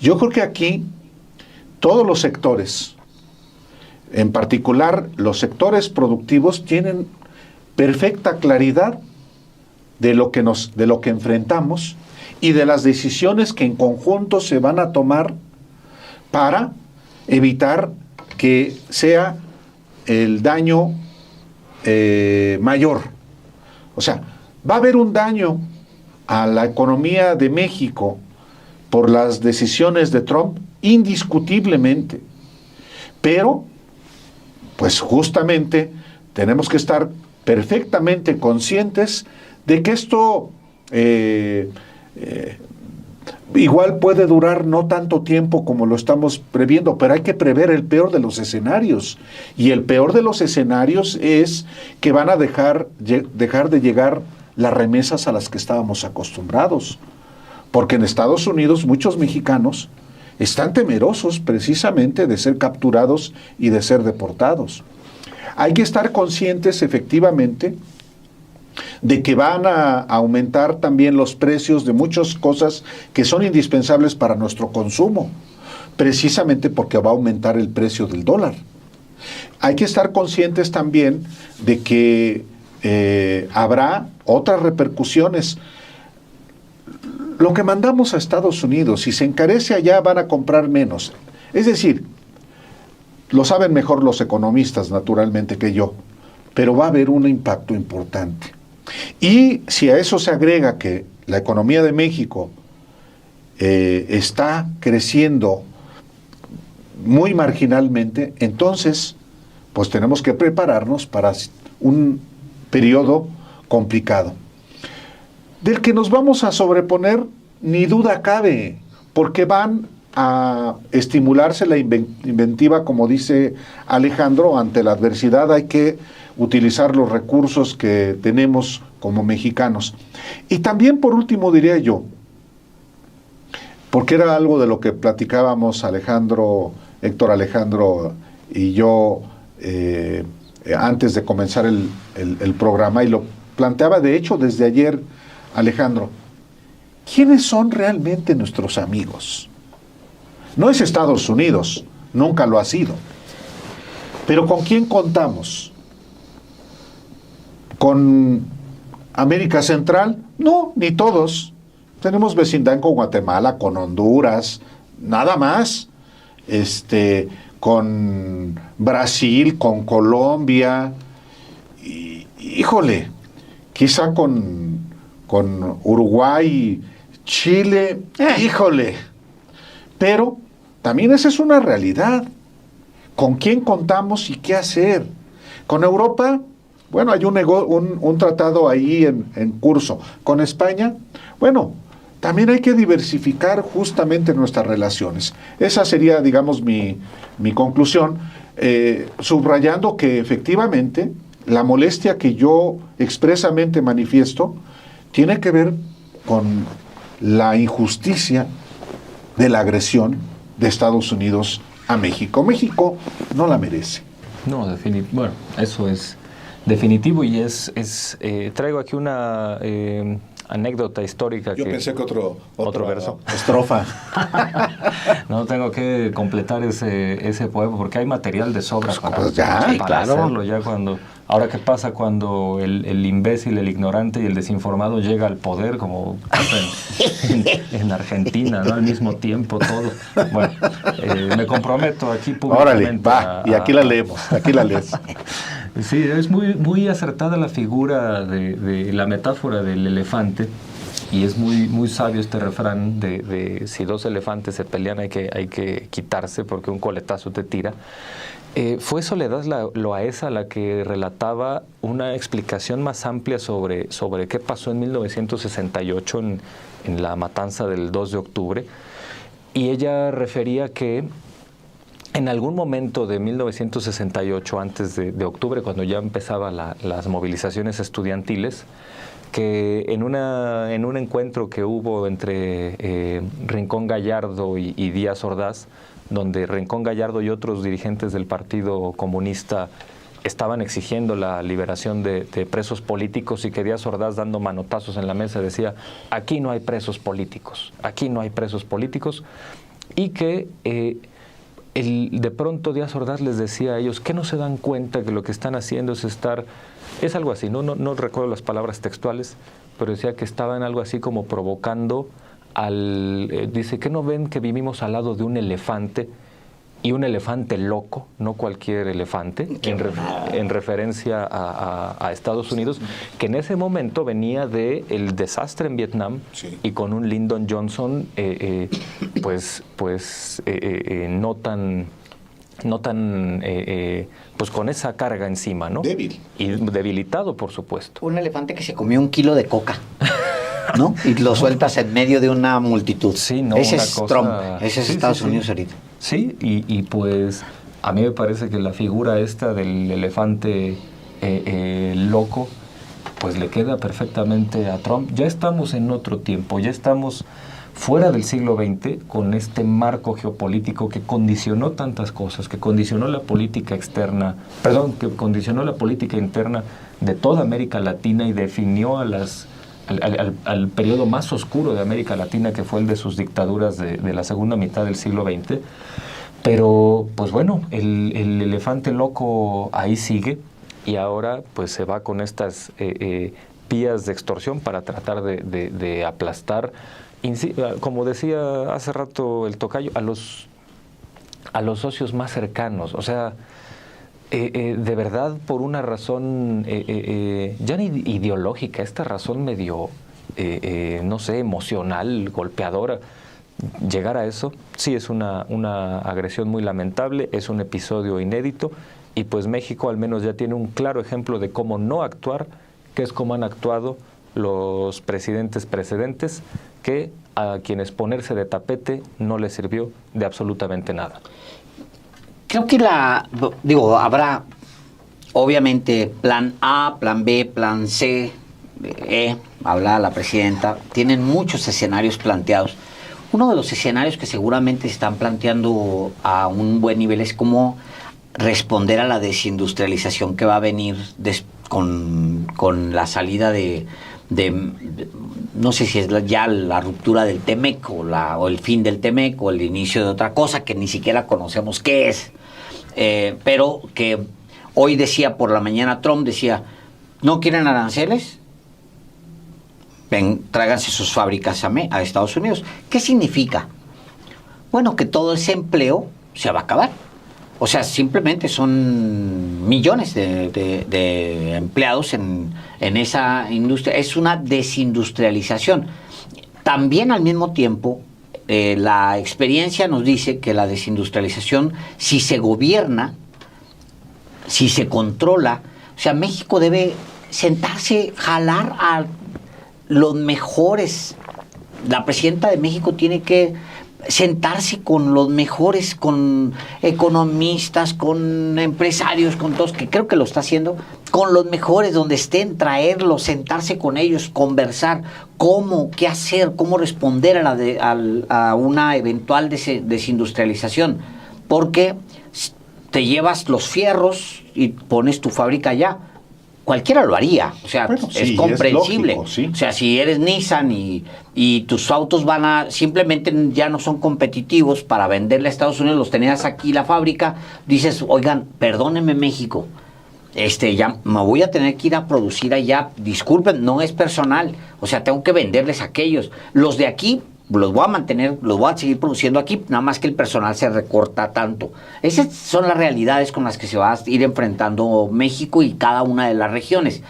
Yo creo que aquí todos los sectores, en particular los sectores productivos, tienen perfecta claridad de lo que enfrentamos y de las decisiones que en conjunto se van a tomar para evitar que sea el daño mayor. O sea, va a haber un daño a la economía de México por las decisiones de Trump, indiscutiblemente. Pero, pues justamente, tenemos que estar perfectamente conscientes de que esto igual puede durar no tanto tiempo como lo estamos previendo, pero hay que prever el peor de los escenarios. Y el peor de los escenarios es que van a dejar de llegar las remesas a las que estábamos acostumbrados. Porque en Estados Unidos muchos mexicanos están temerosos precisamente de ser capturados y de ser deportados. Hay que estar conscientes efectivamente de que van a aumentar también los precios de muchas cosas que son indispensables para nuestro consumo, precisamente porque va a aumentar el precio del dólar. Hay que estar conscientes también de que habrá otras repercusiones. Lo que mandamos a Estados Unidos, si se encarece allá, van a comprar menos. Es decir, lo saben mejor los economistas, naturalmente, que yo, pero va a haber un impacto importante. Y si a eso se agrega que la economía de México está creciendo muy marginalmente, entonces, pues tenemos que prepararnos para un periodo complicado, del que nos vamos a sobreponer, ni duda cabe, porque van a estimularse la inventiva, como dice Alejandro. Ante la adversidad hay que utilizar los recursos que tenemos como mexicanos. Y también, por último, diría yo, porque era algo de lo que platicábamos Héctor Alejandro y yo antes de comenzar el programa, y lo planteaba de hecho desde ayer Alejandro: ¿quiénes son realmente nuestros amigos? No es Estados Unidos, nunca lo ha sido. Pero ¿con quién contamos? ¿Con América Central? No, ni todos. Tenemos vecindad con Guatemala, con Honduras, nada más. Con Brasil, con Colombia, y, híjole, quizá con Uruguay, Chile, híjole. Pero también esa es una realidad. ¿Con quién contamos y qué hacer? Con Europa, bueno, hay un tratado ahí en curso. Con España, bueno, también hay que diversificar justamente nuestras relaciones. Esa sería, digamos, mi conclusión, subrayando que efectivamente la molestia que yo expresamente manifiesto tiene que ver con la injusticia de la agresión de Estados Unidos a México. México no la merece. No, bueno, eso es definitivo, y traigo aquí una anécdota histórica. Yo pensé que otro verso. Estrofa. No, tengo que completar ese poema porque hay material de sobra para claro. hacerlo ya ahora qué pasa cuando el imbécil, el ignorante y el desinformado llega al poder, como pasa en Argentina, ¿no? Al mismo tiempo todo. Bueno, me comprometo aquí públicamente. Órale, va, y aquí la leemos, aquí la lees. Sí, es muy, muy acertada la figura de la metáfora del elefante, y es muy, muy sabio este refrán de si dos elefantes se pelean hay que quitarse porque un coletazo te tira. Fue Soledad Loaesa la que relataba una explicación más amplia sobre qué pasó en 1968 en la matanza del 2 de octubre, y ella refería que en algún momento de 1968, antes de octubre, cuando ya empezaban las movilizaciones estudiantiles, que en un encuentro que hubo entre Rincón Gallardo y Díaz Ordaz, donde Rincón Gallardo y otros dirigentes del Partido Comunista estaban exigiendo la liberación de presos políticos, y que Díaz Ordaz, dando manotazos en la mesa, decía: aquí no hay presos políticos, aquí no hay presos políticos, y que de pronto Díaz Ordaz les decía a ellos que no se dan cuenta que lo que están haciendo es algo así, no recuerdo las palabras textuales, pero decía que estaban algo así como provocando dice que no ven que vivimos al lado de un elefante y un elefante loco, no cualquier elefante, en referencia a Estados Unidos, que en ese momento venía del desastre en Vietnam, sí, y con un Lyndon Johnson no tan pues con esa carga encima, ¿no? Débil. Y debilitado, por supuesto. Un elefante que se comió 1 kilo de coca, ¿no? Y lo sueltas en medio de una multitud. Sí, no, ese una es cosa... Trump, ese es Sí, Estados sí, Unidos sí. ahorita. Sí, y pues a mí me parece que la figura esta del elefante loco, pues le queda perfectamente a Trump. Ya estamos en otro tiempo, ya estamos fuera del siglo XX con este marco geopolítico que condicionó tantas cosas, que condicionó la política externa, que condicionó la política interna de toda América Latina y definió al periodo más oscuro de América Latina, que fue el de sus dictaduras de la segunda mitad del siglo XX. Pero, pues bueno, el elefante loco ahí sigue, y ahora pues se va con estas vías de extorsión para tratar de aplastar, como decía hace rato el tocayo, a los socios más cercanos. O sea, de verdad, por una razón ya ni ideológica, esta razón medio, no sé, emocional, golpeadora, llegar a eso, sí es una agresión muy lamentable, es un episodio inédito, y pues México al menos ya tiene un claro ejemplo de cómo no actuar, que es como han actuado los presidentes precedentes, que a quienes ponerse de tapete no les sirvió de absolutamente nada. Creo que habrá obviamente plan A, plan B, plan C, habla la presidenta, tienen muchos escenarios planteados. Uno de los escenarios que seguramente se están planteando a un buen nivel es cómo responder a la desindustrialización que va a venir con la salida de no sé si es ya la ruptura del TEMEC o el fin del TEMEC o el inicio de otra cosa que ni siquiera conocemos qué es, pero que hoy decía por la mañana Trump, decía, ¿no quieren aranceles? Ven, tráiganse sus fábricas a Estados Unidos. ¿Qué significa? Bueno, que todo ese empleo se va a acabar. O sea, simplemente son millones de empleados en esa industria. Es una desindustrialización. También al mismo tiempo, la experiencia nos dice que la desindustrialización, si se gobierna, si se controla, o sea, México debe sentarse, jalar a los mejores. La presidenta de México tiene que sentarse con los mejores, con economistas, con empresarios, con todos, que creo que lo está haciendo, con los mejores donde estén, traerlos, sentarse con ellos, conversar cómo, qué hacer, cómo responder a una eventual desindustrialización, porque te llevas los fierros y pones tu fábrica allá. Cualquiera lo haría, o sea, bueno, sí, es comprensible. Es lógico, sí. O sea, si eres Nissan y tus autos simplemente ya no son competitivos para venderle a Estados Unidos, los tenías aquí la fábrica, dices, oigan, perdónenme México, ya me voy a tener que ir a producir allá, disculpen, no es personal, o sea, tengo que venderles a aquellos. Los de aquí los voy a mantener, los voy a seguir produciendo aquí, nada más que el personal se recorta tanto. Esas son las realidades con las que se va a ir enfrentando México y cada una de las regiones.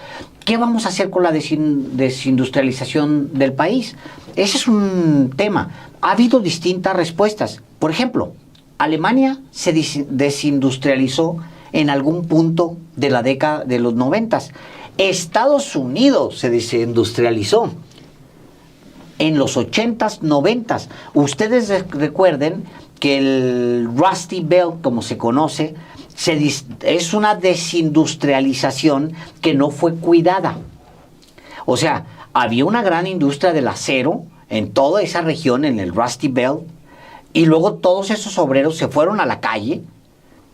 ¿Qué vamos a hacer con la desindustrialización del país? Ese es un tema. Ha habido distintas respuestas. Por ejemplo, Alemania se desindustrializó en algún punto de la década de los 90. Estados Unidos se desindustrializó en los 80s, 90s. Ustedes recuerden que el Rusty Belt, como se conoce, es una desindustrialización que no fue cuidada. O sea, había una gran industria del acero en toda esa región, en el Rusty Belt, y luego todos esos obreros se fueron a la calle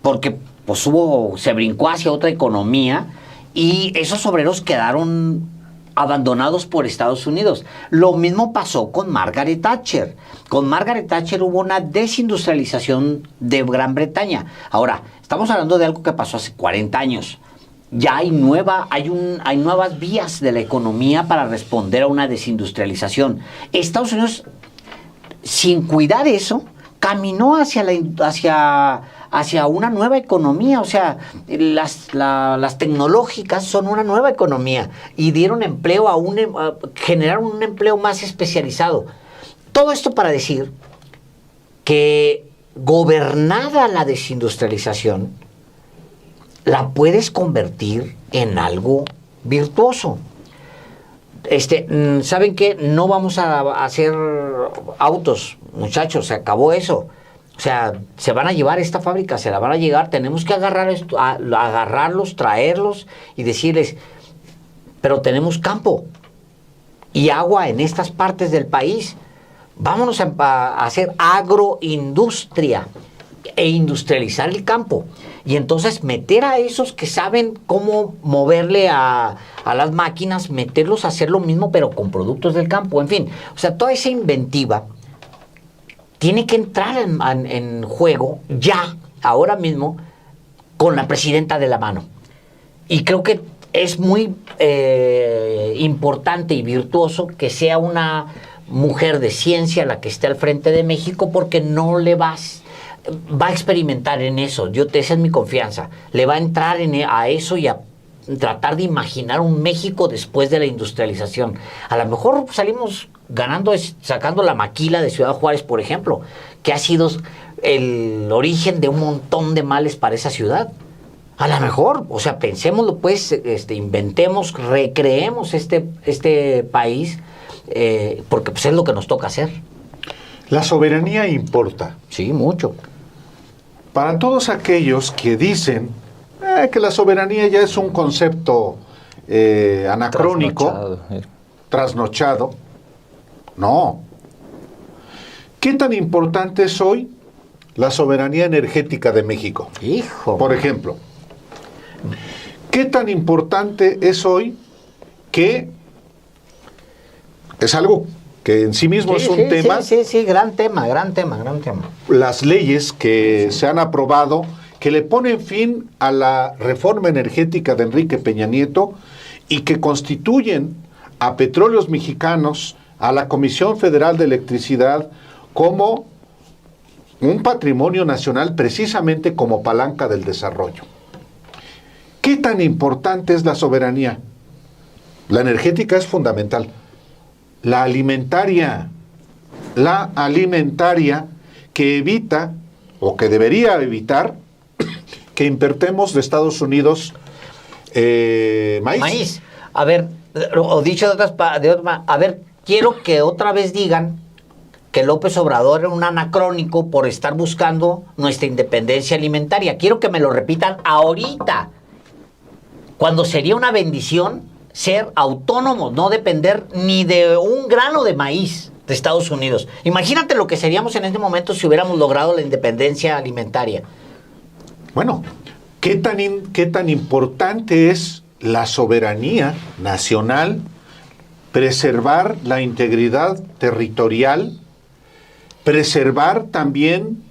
porque pues se brincó hacia otra economía y esos obreros quedaron abandonados por Estados Unidos. Lo mismo pasó con Margaret Thatcher. Con Margaret Thatcher hubo una desindustrialización de Gran Bretaña. Ahora, estamos hablando de algo que pasó hace 40 años. Ya hay nuevas vías de la economía para responder a una desindustrialización. Estados Unidos, sin cuidar eso, caminó hacia una nueva economía. O sea, las tecnológicas son una nueva economía y dieron empleo generaron un empleo más especializado. Todo esto para decir que gobernada la desindustrialización, la puedes convertir en algo virtuoso. ¿Saben qué? No vamos a hacer autos, muchachos, se acabó eso. O sea, se van a llevar esta fábrica, se la van a llevar, tenemos que agarrarlos, traerlos y decirles, pero tenemos campo y agua en estas partes del país. Vámonos a hacer agroindustria e industrializar el campo. Y entonces meter a esos que saben cómo moverle a las máquinas, meterlos a hacer lo mismo, pero con productos del campo. En fin, o sea, toda esa inventiva tiene que entrar en juego ya, ahora mismo, con la presidenta de la mano. Y creo que es muy importante y virtuoso que sea una mujer de ciencia la que esté al frente de México, porque no le va a experimentar en eso. Esa es mi confianza. Le va a entrar a eso y a tratar de imaginar un México después de la industrialización. A lo mejor salimos ganando, sacando la maquila de Ciudad Juárez, por ejemplo, que ha sido el origen de un montón de males para esa ciudad. A lo mejor, o sea, pensémoslo pues, inventemos, recreemos este país, porque pues es lo que nos toca hacer. La soberanía importa. Sí, mucho. Para todos aquellos que dicen que la soberanía ya es un concepto anacrónico, trasnochado, no. ¿Qué tan importante es hoy la soberanía energética de México? Hijo. Por ejemplo, ¿qué tan importante es hoy que es algo que en sí mismo es un tema? Sí, gran tema. Las leyes que se han aprobado que le ponen fin a la reforma energética de Enrique Peña Nieto y que constituyen a Petróleos Mexicanos, a la Comisión Federal de Electricidad, como un patrimonio nacional precisamente como palanca del desarrollo. ¿Qué tan importante es la soberanía? La energética es fundamental. La alimentaria que evita, o que debería evitar, que importemos de Estados Unidos maíz. A ver, o dicho de otras a ver, quiero que otra vez digan que López Obrador era un anacrónico por estar buscando nuestra independencia alimentaria. Quiero que me lo repitan ahorita, cuando sería una bendición ser autónomos, no depender ni de un grano de maíz de Estados Unidos. Imagínate lo que seríamos en este momento si hubiéramos logrado la independencia alimentaria. Bueno, ¿qué tan importante es la soberanía nacional, preservar la integridad territorial, preservar también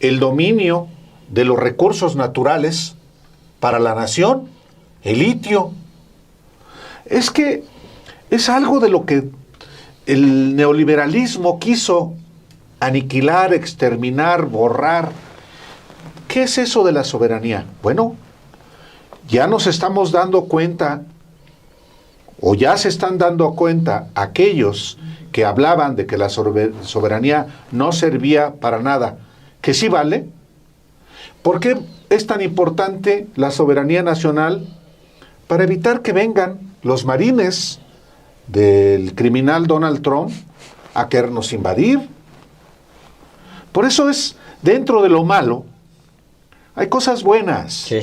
el dominio de los recursos naturales para la nación, el litio? Es que es algo de lo que el neoliberalismo quiso aniquilar, exterminar, borrar. ¿Qué es eso de la soberanía? Bueno, ya nos estamos dando cuenta, o ya se están dando cuenta aquellos que hablaban de que la soberanía no servía para nada, que sí vale. ¿Por qué es tan importante la soberanía nacional? Para evitar que vengan los marines del criminal Donald Trump a querernos invadir. Por eso es, dentro de lo malo, hay cosas buenas. Sí.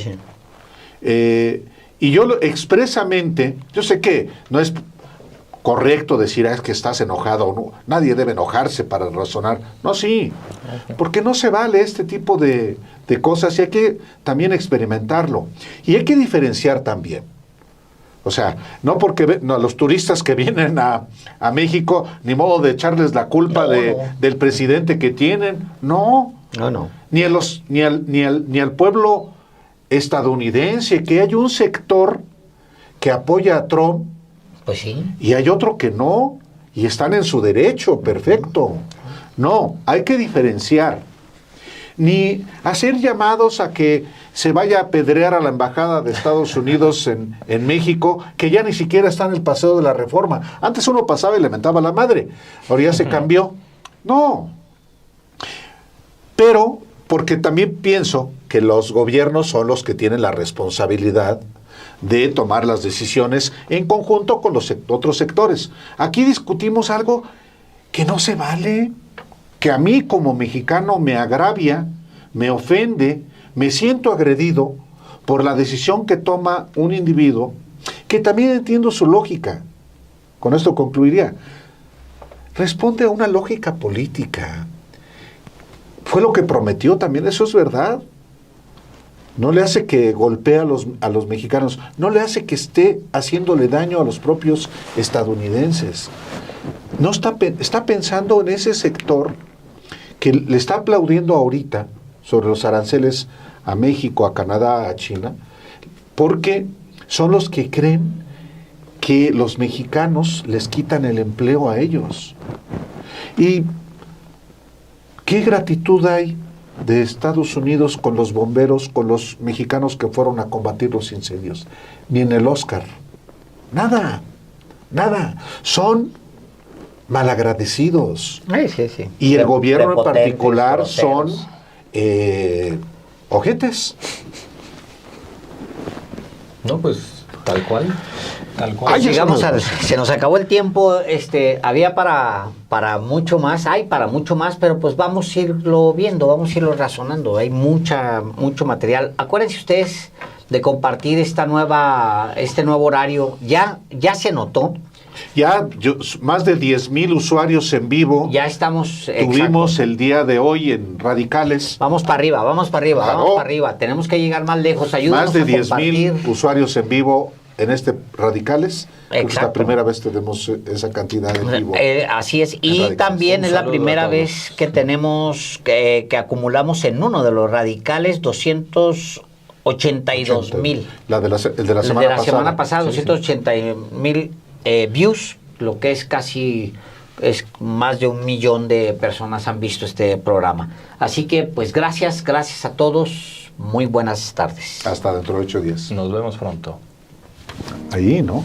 Y yo expresamente, yo sé que no es correcto decir es que estás enojado o no. Nadie debe enojarse para razonar. No, sí, porque no se vale este tipo de cosas y hay que también experimentarlo. Y hay que diferenciar también. O sea, no porque los turistas que vienen a México, ni modo de echarles la culpa del presidente que tienen. No. Ni al pueblo estadounidense, que hay un sector que apoya a Trump, pues sí, y hay otro que no, y están en su derecho, perfecto. No, hay que diferenciar. Ni hacer llamados a que se vaya a apedrear a la embajada de Estados Unidos en México, que ya ni siquiera está en el Paseo de la Reforma. Antes uno pasaba y le mentaba a la madre, ahora ya se cambió. No. Pero, porque también pienso que los gobiernos son los que tienen la responsabilidad de tomar las decisiones en conjunto con los otros sectores. Aquí discutimos algo que no se vale, que a mí como mexicano me agravia, me ofende, me siento agredido por la decisión que toma un individuo, que también entiendo su lógica. Con esto concluiría. Responde a una lógica política. Fue lo que prometió también, eso es verdad. No le hace que golpee a los mexicanos, no le hace que esté haciéndole daño a los propios estadounidenses. No está pensando en ese sector que le está aplaudiendo ahorita sobre los aranceles a México, a Canadá, a China, porque son los que creen que los mexicanos les quitan el empleo a ellos. ¿Y qué gratitud hay de Estados Unidos con los bomberos, con los mexicanos que fueron a combatir los incendios? Ni en el Oscar. Nada, nada. Son malagradecidos. Sí. Y el gobierno en Prepotentes, particular groseros. son ojetes. No, pues tal cual. Tal cual. Ay, Llegamos eso no- se nos acabó el tiempo, había para mucho más, hay para mucho más, pero pues vamos a irlo viendo, vamos a irlo razonando, hay mucho material. Acuérdense ustedes de compartir este nuevo horario, ya se notó, Ya más de 10,000 usuarios en vivo ya estamos, tuvimos exacto. el día de hoy en Radicales. Vamos para arriba, Claro. vamos para arriba, tenemos que llegar más lejos, ayúdanos Más de a 10,000 compartir. usuarios en vivo en Radicales. Creo que es la Exacto. primera vez que tenemos esa cantidad en vivo. Así es, y Radicales. también Un es la saludo primera a todos. vez que tenemos, que acumulamos en uno de los radicales 282,000. El de la El semana de la semana pasada, Sí, sí. 280,000 views, lo que es más de 1,000,000 de personas han visto este programa. Así que, pues gracias a todos, muy buenas tardes. Hasta dentro de 8 días. Nos vemos pronto. Ahí, ¿no?